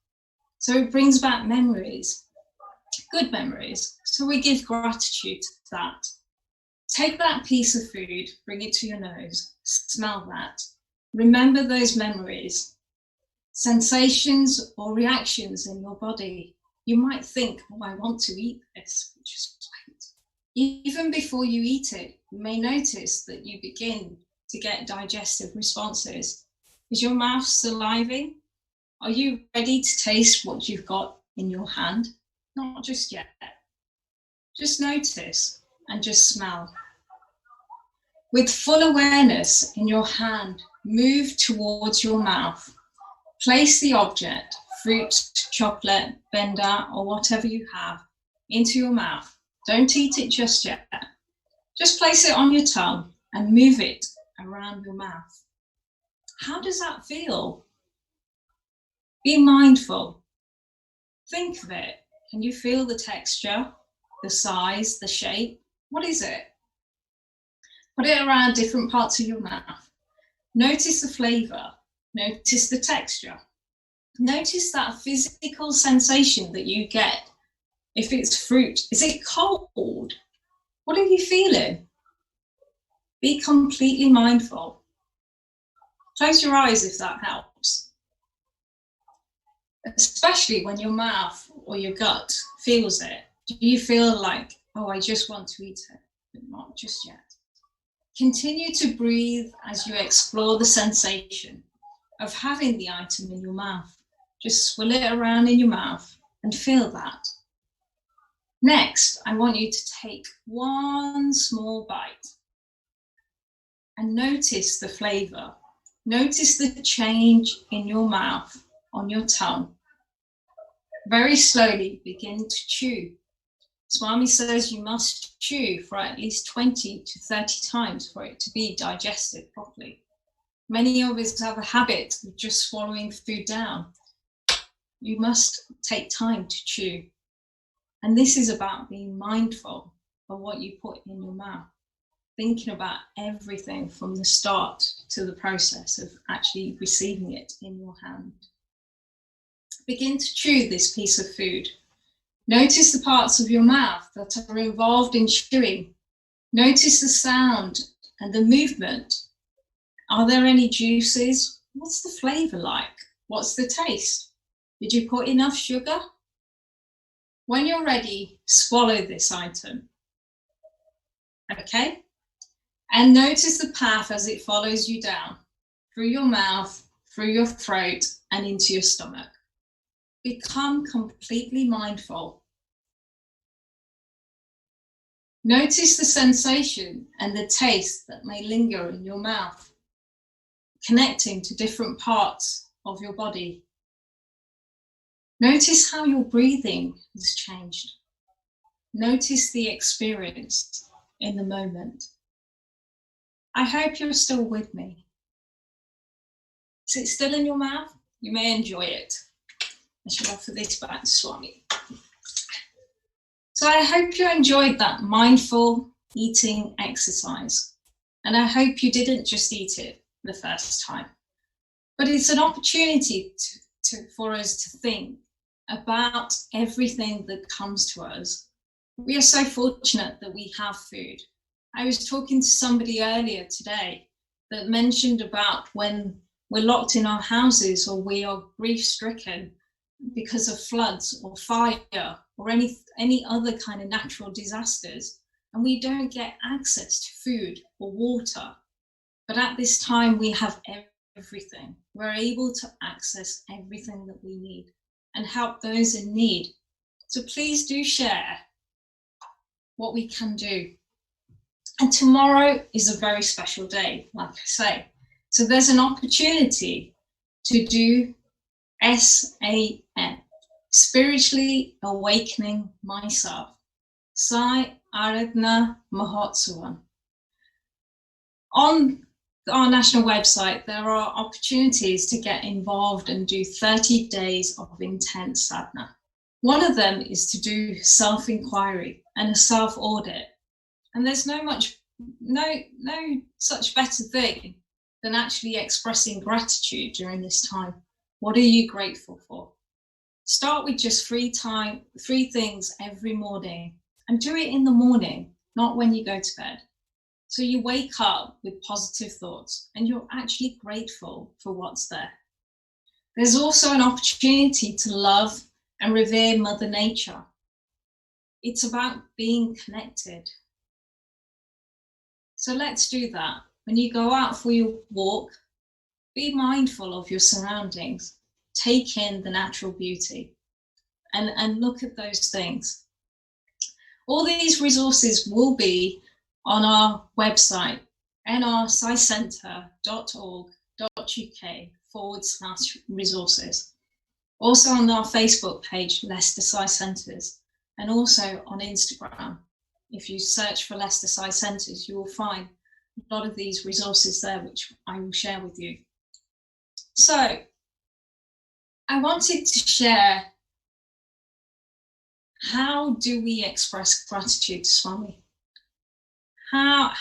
So it brings back memories, good memories. So we give gratitude to that. Take that piece of food, bring it to your nose, smell that. Remember those memories, sensations or reactions in your body. You might think, oh, I want to eat this, just wait. Even before you eat it, you may notice that you begin to get digestive responses. Is your mouth saliving? Are you ready to taste what you've got in your hand? Not just yet. Just notice and just smell. With full awareness in your hand, move towards your mouth. Place the object, fruit, chocolate, benda, or whatever you have, into your mouth. Don't eat it just yet. Just place it on your tongue and move it around your mouth. How does that feel? Be mindful. Think of it. Can you feel the texture, the size, the shape? What is it? Put it around different parts of your mouth. Notice the flavor. Notice the texture. Notice that physical sensation that you get. If it's fruit, is it cold? What are you feeling? Be completely mindful. Close your eyes if that helps. Especially when your mouth or your gut feels it. Do you feel like, oh, I just want to eat it, but not just yet? Continue to breathe as you explore the sensation of having the item in your mouth. Just swirl it around in your mouth and feel that. Next, I want you to take one small bite and notice the flavor. Notice the change in your mouth, on your tongue. Very slowly begin to chew. Swami says you must chew for at least 20 to 30 times for it to be digested properly. Many of us have a habit of just swallowing food down. You must take time to chew. And this is about being mindful of what you put in your mouth, thinking about everything from the start to the process of actually receiving it in your hand. Begin to chew this piece of food. Notice the parts of your mouth that are involved in chewing. Notice the sound and the movement. Are there any juices? What's the flavor like? What's the taste? Did you put enough sugar? When you're ready, swallow this item. Okay? And notice the path as it follows you down, through your mouth, through your throat, and into your stomach. Become completely mindful. Notice the sensation and the taste that may linger in your mouth, connecting to different parts of your body. Notice how your breathing has changed. Notice the experience in the moment. I hope you're still with me. Is it still in your mouth? You may enjoy it. I should offer this back to Swami. So I hope you enjoyed that mindful eating exercise. And I hope you didn't just eat it the first time. But it's an opportunity for us to think about everything that comes to us. We are so fortunate that we have food. I was talking to somebody earlier today that mentioned about when we're locked in our houses or we are grief-stricken because of floods or fire or any other kind of natural disasters, and we don't get access to food or water. But at this time, we have everything. We're able to access everything that we need and help those in need. So please do share what we can do. And tomorrow is a very special day, like I say. So there's an opportunity to do SAM, Spiritually Awakening Myself, Sai Aradhana Mahotsavam. On our national website, there are opportunities to get involved and do 30 days of intense sadhana. One of them is to do self-inquiry and a self-audit. And there's no such better thing than actually expressing gratitude during this time. What are you grateful for? Start with just 3 things every morning, and do it in the morning, not when you go to bed. So you wake up with positive thoughts and you're actually grateful for what's there. There's also an opportunity to love and revere Mother Nature. It's about being connected So let's do that. When you go out for your walk, be mindful of your surroundings. Take in the natural beauty and look at those things. All these resources will be on our website, nrsicentre.org.uk/resources. Also on our Facebook page, Leicester Sai Centres, and also on Instagram. If you search for Leicester Sai Centres, you will find a lot of these resources there, which I will share with you. So I wanted to share, how do we express gratitude to Swami? How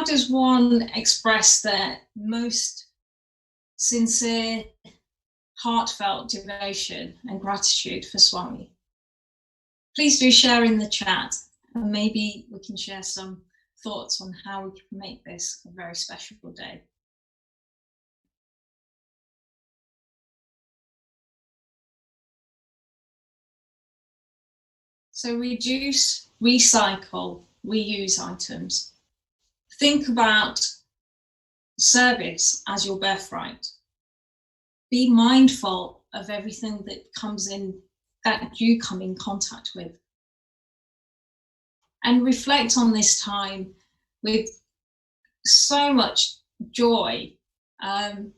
does one express their most sincere, heartfelt devotion and gratitude for Swami? Please do share in the chat, and maybe we can share some thoughts on how we can make this a very special day. So reduce, recycle, reuse items. Think about service as your birthright. Be mindful of everything that comes in, that you come in contact with. And reflect on this time with so much joy. I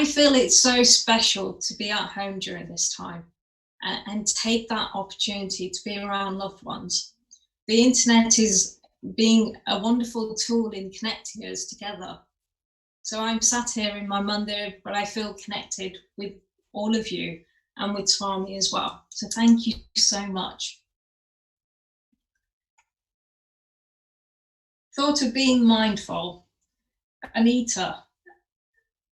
feel it's so special to be at home during this time and take that opportunity to be around loved ones. The internet is being a wonderful tool in connecting us together. So I'm sat here in my mandir, but I feel connected with all of you and with Swami as well. So thank you so much. Thought of being mindful. Anita,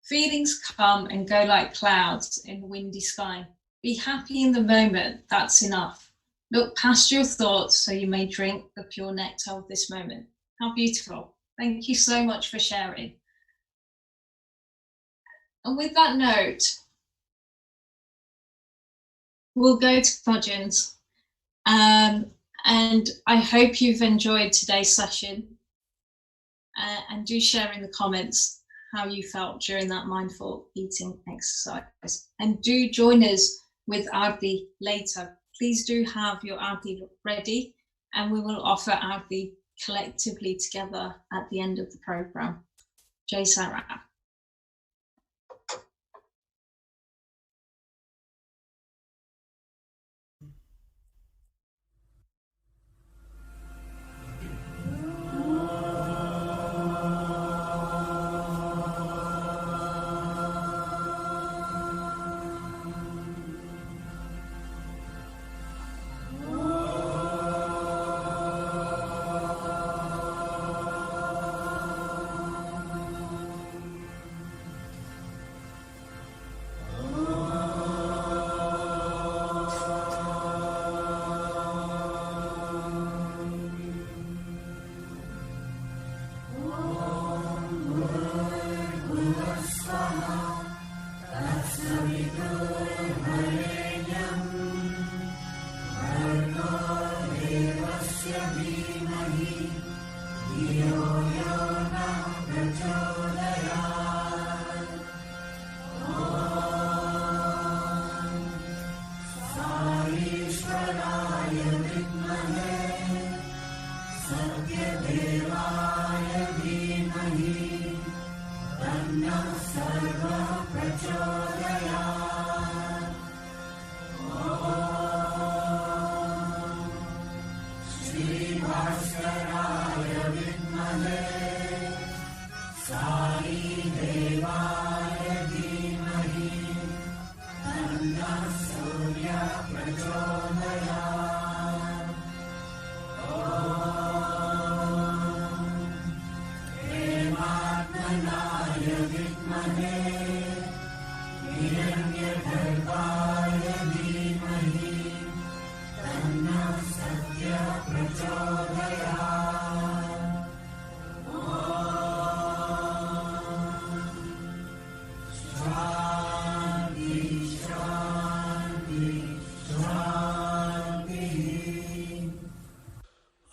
feelings come and go like clouds in a windy sky. Be happy in the moment, that's enough. Look past your thoughts so you may drink the pure nectar of this moment. How beautiful. Thank you so much for sharing. And with that note, we'll go to Bhajans. And I hope you've enjoyed today's session. And do share in the comments how you felt during that mindful eating exercise. And do join us with Aarti later. Please do have your Aarti ready, and we will offer Aarti collectively together at the end of the program. Jai Sarah.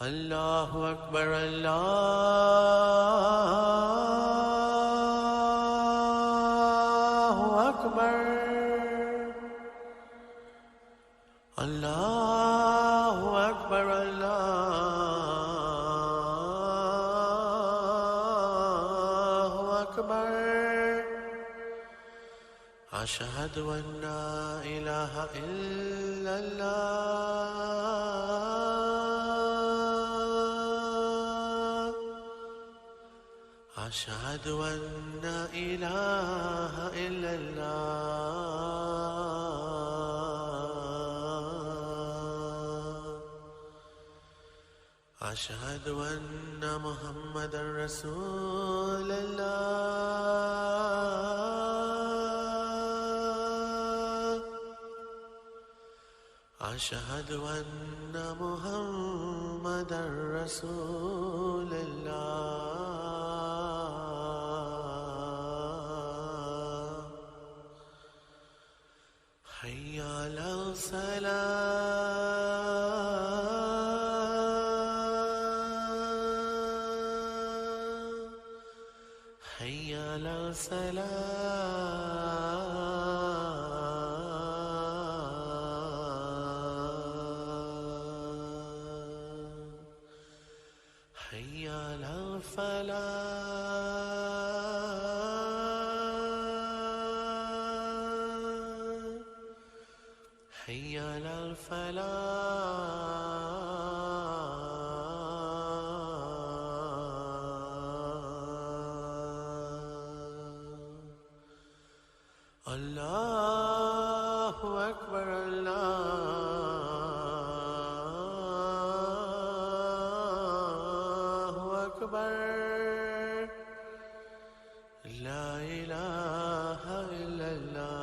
Allah Allahu Akbar, Allahu Akbar, Allahu Akbar, Allahu Akbar. Ashhadu an la ilaha illallah. Ashhadu an la ilaha illallah. Ashhadu anna Muhammadan Rasulullah. Ashhadu anna Muhammadan Rasulullah. Hayya ala salah, hayya ala salah, hayya ala falah, hayya ala falah. Allahu Akbar, Allahu Akbar. La ilaha illallah.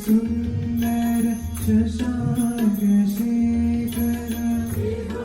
सुंदर Shashank Shekhar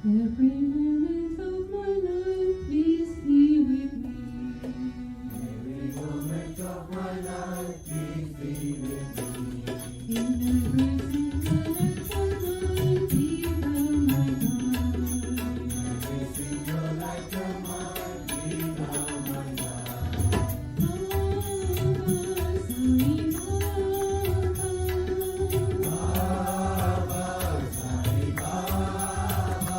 Every moment of my life, please be with me. Every moment of my life, please be with me. In every single life of mine, be thou my guide. Every single life of mine, be thou my guide. Baba, Sai Baba.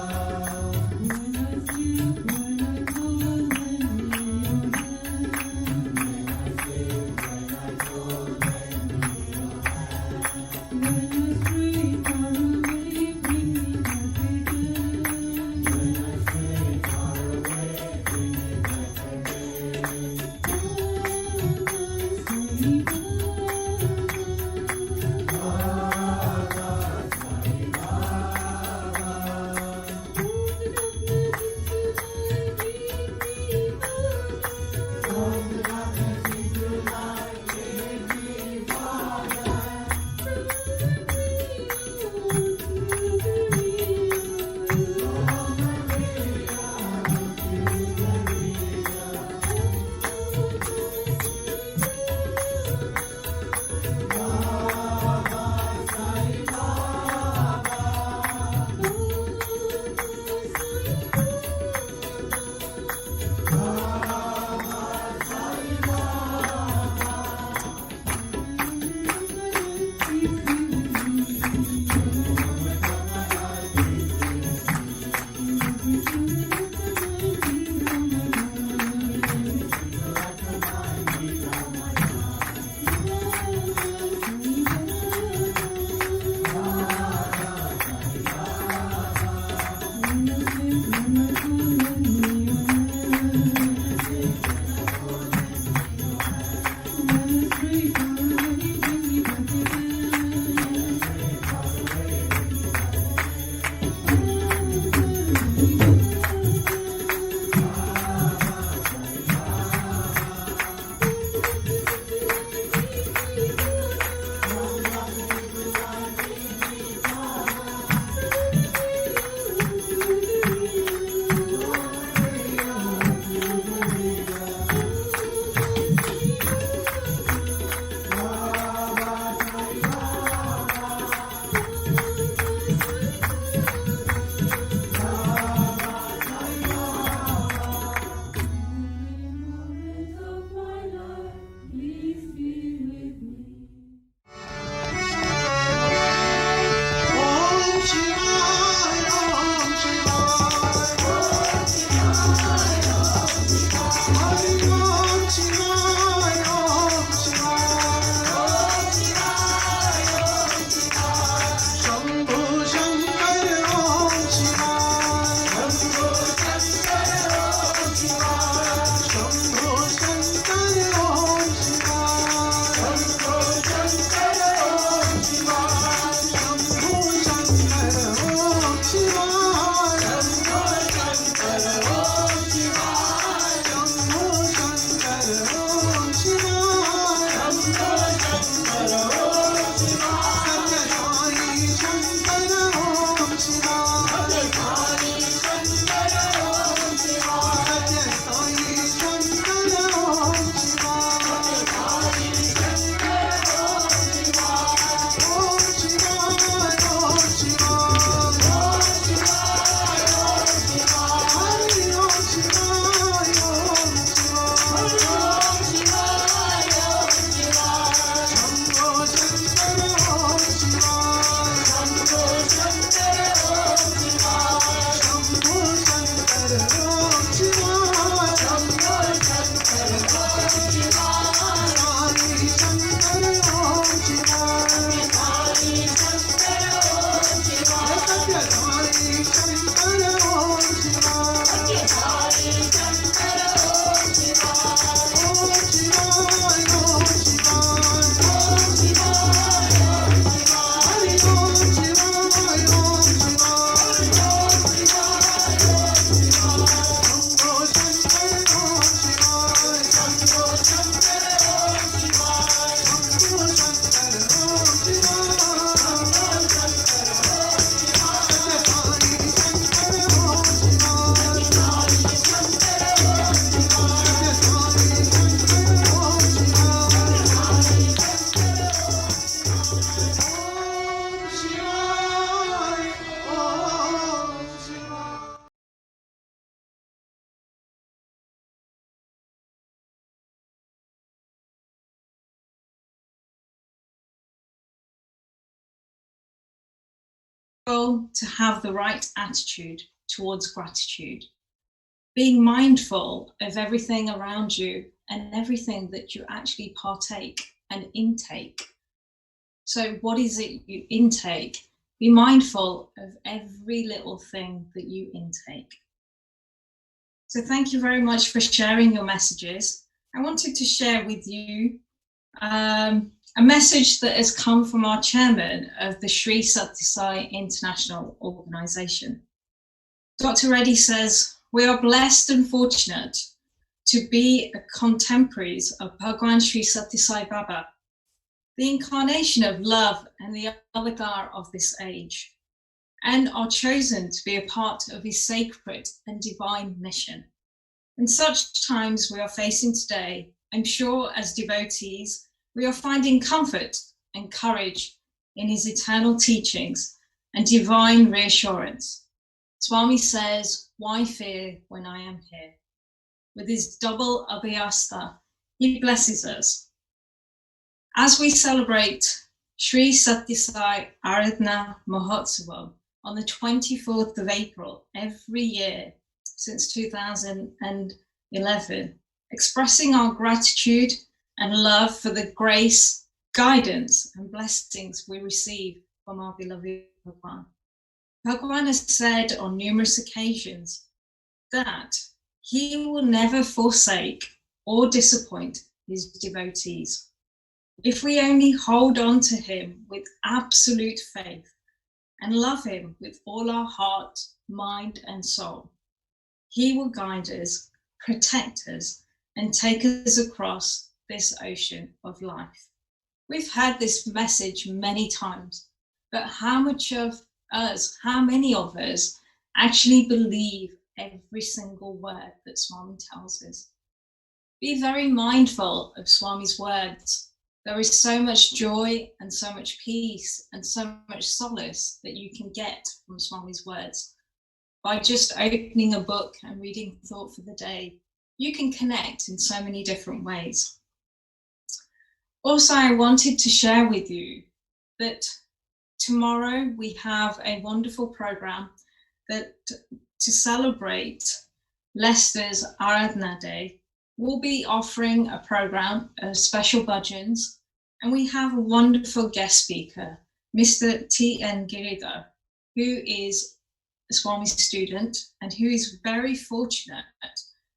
To have the right attitude towards gratitude, being mindful of everything around you and everything that you actually partake and intake. So what is it you intake? Be mindful of every little thing that you intake. So thank you very much for sharing your messages. I wanted to share with you a message that has come from our chairman of the Sri Sathya Sai International Organisation. Dr. Reddy says, we are blessed and fortunate to be contemporaries of Bhagawan Sri Sathya Sai Baba, the incarnation of love and the avatar of this age, and are chosen to be a part of his sacred and divine mission. In such times we are facing today, I'm sure as devotees, we are finding comfort and courage in his eternal teachings and divine reassurance. Swami says, why fear when I am here? With his double abhyasta, he blesses us. As we celebrate Sri Sathya Sai Aradhana Mahotsavam on the 24th of April every year since 2011, expressing our gratitude and love for the grace, guidance and blessings we receive from our beloved Bhagawan. Bhagawan has said on numerous occasions that he will never forsake or disappoint his devotees. If we only hold on to him with absolute faith and love him with all our heart, mind and soul, he will guide us, protect us and take us across this ocean of life. We've had this message many times, but how many of us actually believe every single word that Swami tells us? Be very mindful of Swami's words. There is so much joy and so much peace and so much solace that you can get from Swami's words. By just opening a book and reading Thought for the Day, you can connect in so many different ways. Also, I wanted to share with you that tomorrow we have a wonderful program that to celebrate Leicester's Aradhana Day. We'll be offering a program of special bhajans, and we have a wonderful guest speaker, Mr. T.N. Giridhar, who is a Swami student and who is very fortunate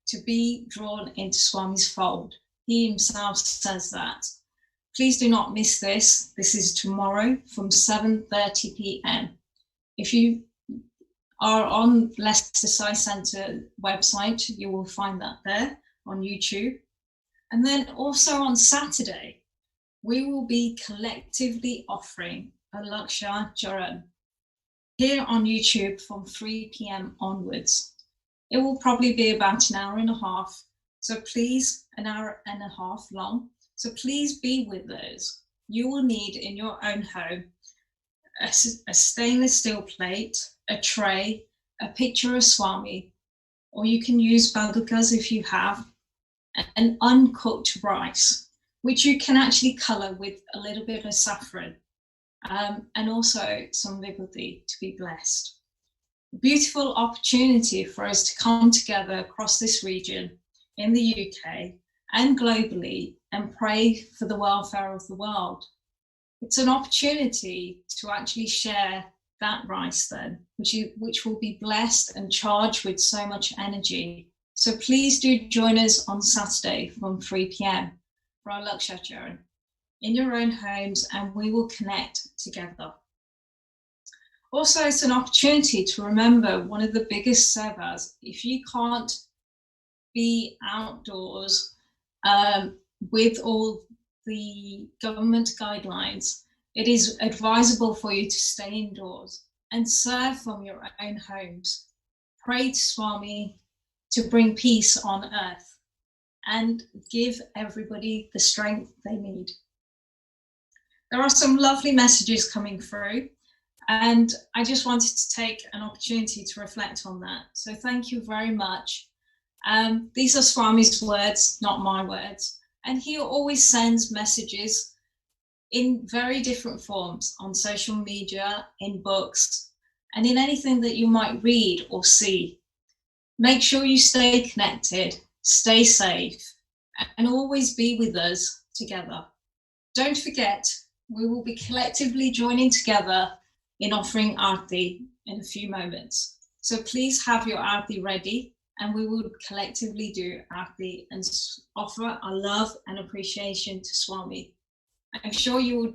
to be drawn into Swami's fold. He himself says that. Please do not miss this. This is tomorrow from 7:30 p.m. If you are on Leicester Sai Centre website, you will find that there on YouTube. And then also on Saturday, we will be collectively offering a Laksha Jaran, here on YouTube from 3 p.m. onwards. It will probably be about an hour and a half, so please, an hour and a half long. So please be with us. You will need in your own home a stainless steel plate, a tray, a picture of Swami, or you can use bagakas if you have, an uncooked rice, which you can actually colour with a little bit of saffron, and also some vibhuti to be blessed. A beautiful opportunity for us to come together across this region in the UK and globally and pray for the welfare of the world. It's an opportunity to actually share that rice then, which will be blessed and charged with so much energy. So please do join us on Saturday from 3 p.m. for our Lakshacharan in your own homes, and we will connect together. Also, it's an opportunity to remember one of the biggest sevas. If you can't be outdoors with all the government guidelines, it is advisable for you to stay indoors and serve from your own homes. Pray to Swami to bring peace on earth and give everybody the strength they need. There are some lovely messages coming through, and I just wanted to take an opportunity to reflect on that. So thank you very much. These are Swami's words, not my words. And he always sends messages in very different forms on social media, in books, and in anything that you might read or see. Make sure you stay connected, stay safe, and always be with us together. Don't forget, we will be collectively joining together in offering Aarti in a few moments. So please have your Aarti ready, and we will collectively do Aarti and offer our love and appreciation to Swami. I'm sure you would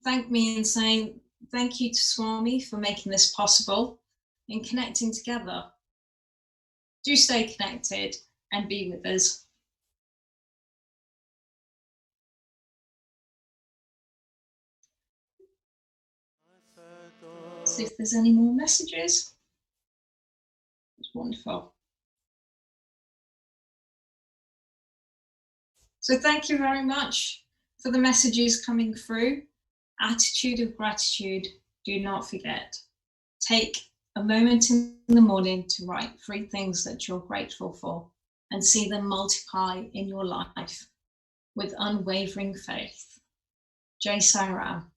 thank me in saying thank you to Swami for making this possible in connecting together. Do stay connected and be with us. See if there's any more messages. It's wonderful. So thank you very much for the messages coming through. Attitude of gratitude, do not forget. Take a moment in the morning to write 3 things that you're grateful for and see them multiply in your life with unwavering faith. Jai Sai Ram.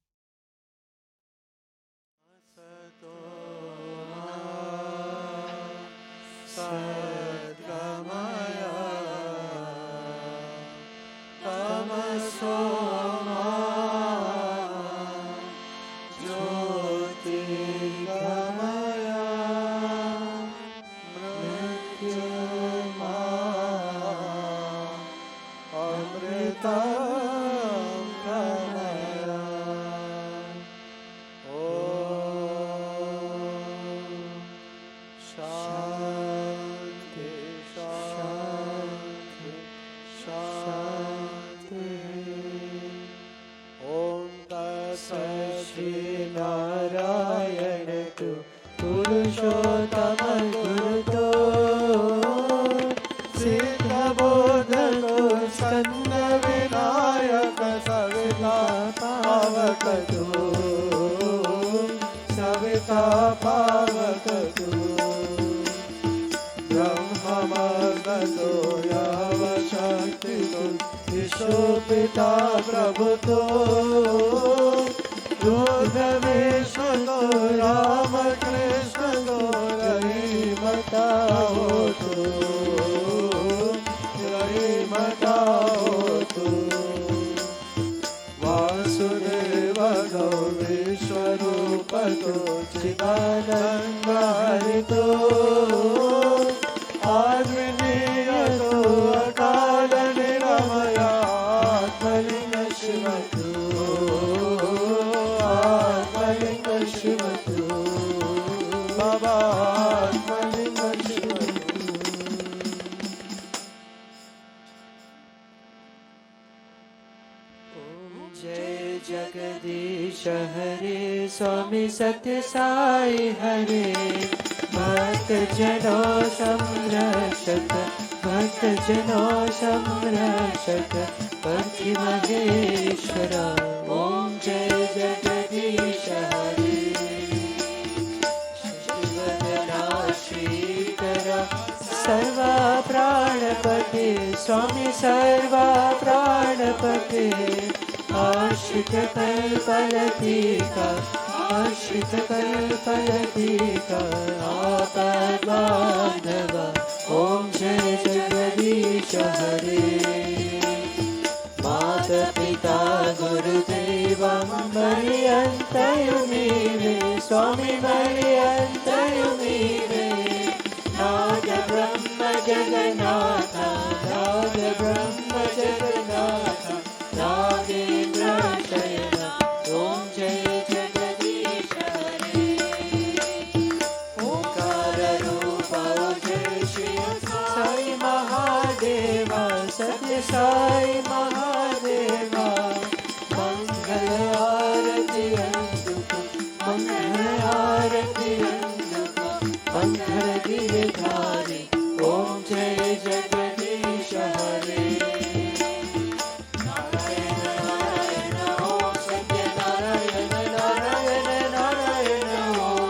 जय जगदीश हरे स्वामी सत्य साई हरे भक्त जनों संरक्षक भक्त जनों संरक्षक पति महेश्वर ओम जय जगदीश हरे श्रीकर सर्वा प्राणपते स्वामी सर्वा प्राणपते आश्रित कल्पलतिका आश्रित कल्पलतिका आपद्बान्धव ओम जय जगदीश हरे माता पिता गुरुदेवं मर्यन्तयुमीवे स्वामी मर्यन्तयुमीवे नाद ब्रह्म जगन्नाथ नाद ब्रह्म जगन्नाथ नागेन्द्र शयन ओम जय जगदीश हरे ओंकार रूप जय श्री साई महादेवा सत्य साई महादेवा मंगल आरती अंजुक मंगल आरती अंजुक मंगल गिरधारी ओम जय जगदीश हरे नारायण ओम सत्यनारायण नारायण ओम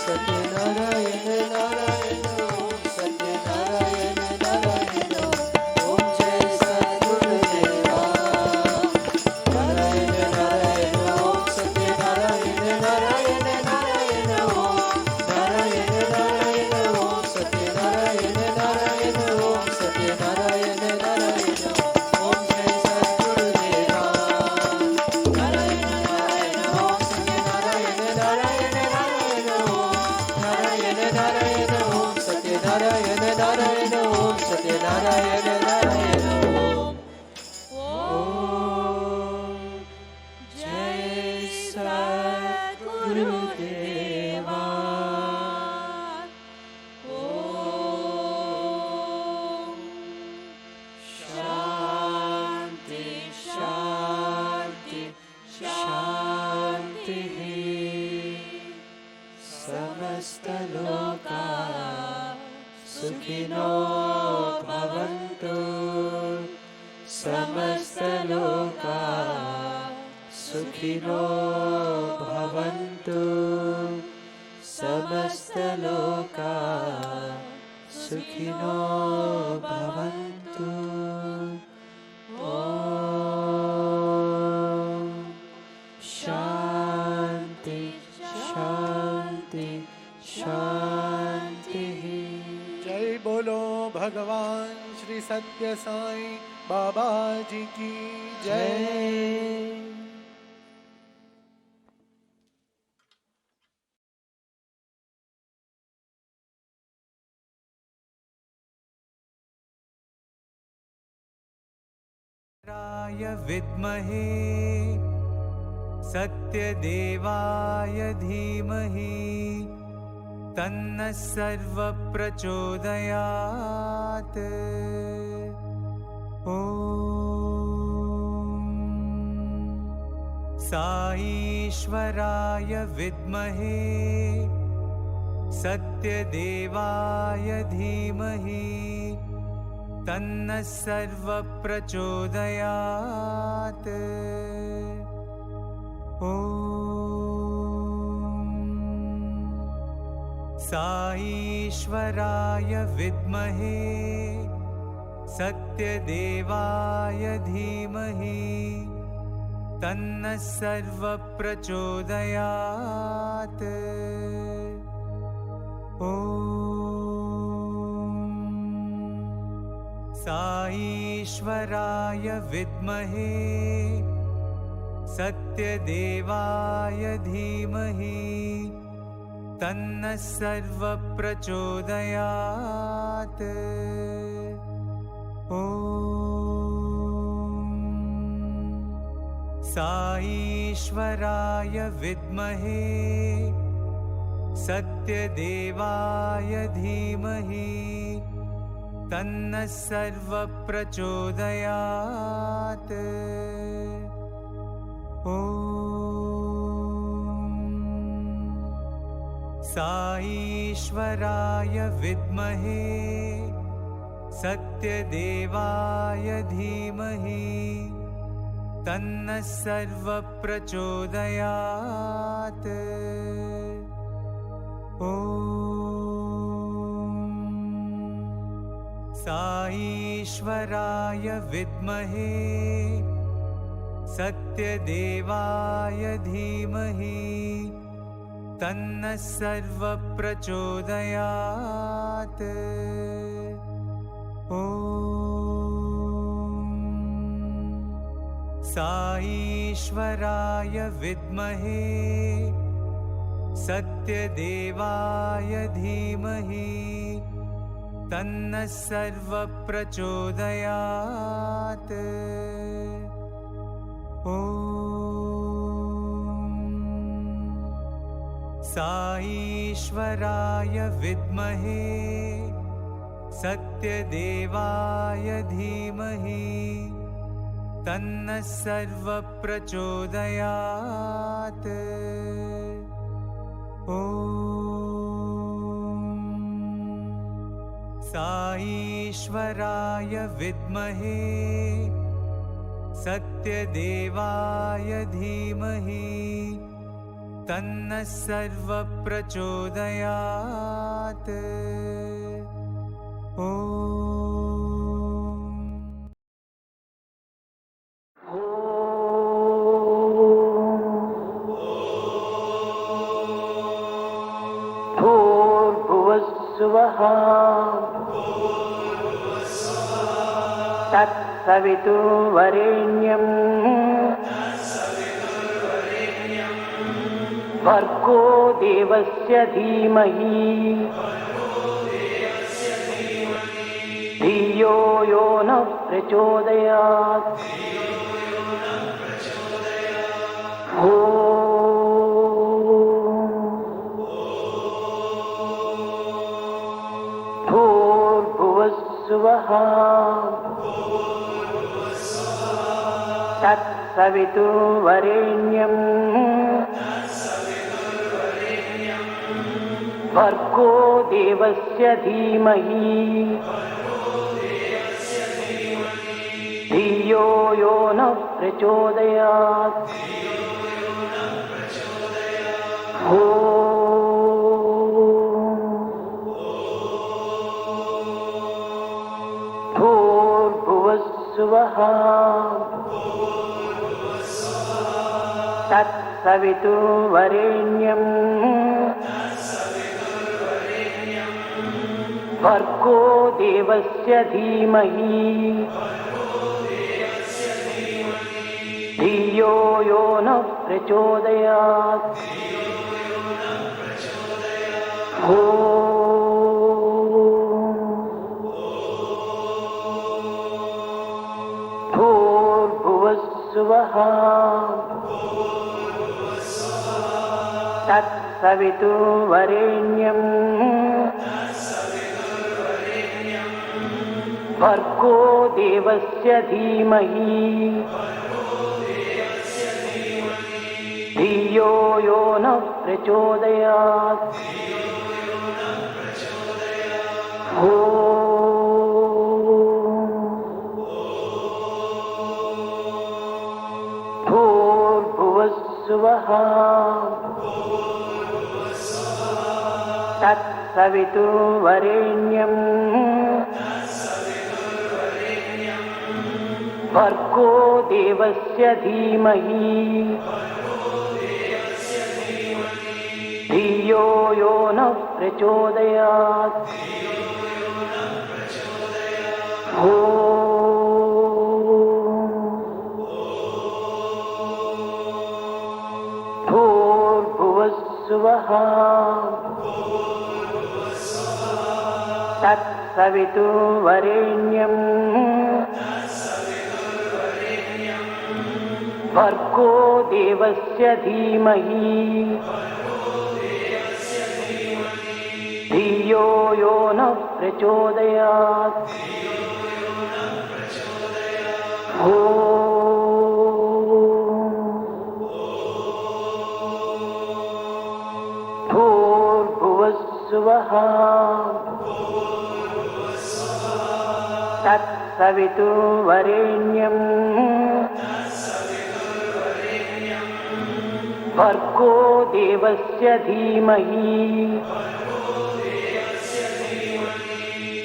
सत्यनारायण नारायण ओम जय सद्गुरुदेवा नारायण नारायण ओम सत्यनारायण नारायण नारायण ओम नारायण नारायण ओम सत्यनारायण नारायण ओम सत्यनारायण नारायण ओम जय सद्गुरुदेवा नारायण नारायण ओम सत्यनारायण नारायण नारायण ओम नारायण नारायण ओम सत्यनारायण नारायण ओम सत्यनारायण नारायण ओम जय सद्गुरुदेवा ओम शांति शांति शांति समस्त लोका सुखिनो भवन्तु समस्त लोका सुखिनो भवन्तु समस्त लोका सुखिनो भवन्तु ओम शांति शांति शांति जय बोलो भगवान श्री सत्य साई बाबा जी की जय। जय राय विद्महे सत्यदेवाय धीमहि तन्नः सर्वः प्रचोदयात् ॐ साईश्वराय विद्महे सत्यदेवाय धीमहि तन्नः सर्वः प्रचोदयात् ॐ साईश्वराय विद्महे सत्यदेवाय धीमहि तन्नः सर्वः प्रचोदयात् ॐ साईश्वराय विद्महे सत्यदेवाय धीमहि तन्नः सर्वः प्रचोदयात् ॐ साईश्वराय विद्महे सत्यदेवाय धीमहि तन्नः सर्वः प्रचोदयात् साईश्वराय विद्महे सत्यदेवाय धीमहि तन्नः सर्वप्रचोदयात्। ॐ साईश्वराय विद्महे सत्यदेवाय धीमहि तन्नः सर्वप्रचोदयात्। ॐ साईश्वराय विद्महे सत्यदेवाय धीमहि तन्नः सर्वप्रचोदयात्। ॐ साईश्वराय विद्महे सत्यदेवाय धीमहि तन्नः सर्वप्रचोदयात्। ॐ साईश्वराय विद्महे सत्यदेवाय धीमहि तन्नः सर्वप्रचोदयात्। ॐ भूर्भुवस्सुवः तत्सवितुर्वरेण्यम् भर्गो देवस्य धीमहि धियो यो नः प्रचोदयात्। भूर्भुवस्सुवः तत्सवितुर्वरेण्यम् भर्गो देवस्य धीमहि धियो यो नः प्रचोदयात्। भूर्भुवस्सुवः तत्सवितुर्वरेण्यम् भर्गो देवस्य धीमहि धियो यो नः प्रचोदयात्। भूर्भुवस्सुवः तत्सवितुर्वरेण्यम् भर्गो देवस्य धीमहि धियो यो नः प्रचोदयात्। भूर्भुवस्सुवः तत्सवितुर्वरेण्यम् भर्गो देवस्य धीमहि धियो यो नः प्रचोदयात्। भूर्भुवस्सुवः तत्सवितुर्वरेण्यम् भर्गो देवस्य धीमहि धियो यो नः प्रचोदयात्। भूर्भुवस्सुवः तत्सवितुर्वरेण्यम् भर्गो देवस्य धीमहि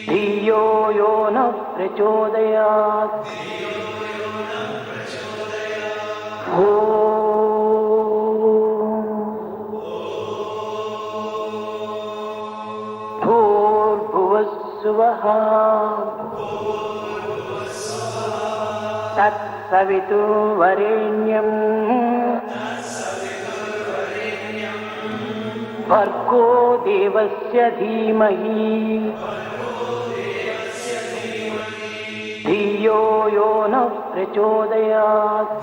धियो यो नः प्रचोदयात् भूर्भुवस्सुवः तत्सवितुर्वरेण्यम् भर्गो देवस्य धीमहि धियो यो नः प्रचोदयात्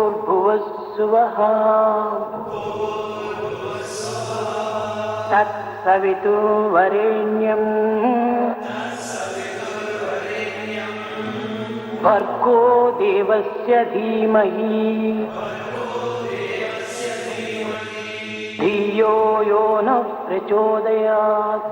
भूर्भुवस्सुवः तत्सवितुर्वरेण्यम् भर्गो देवस्य धीमहि धियो यो नः प्रचोदयात्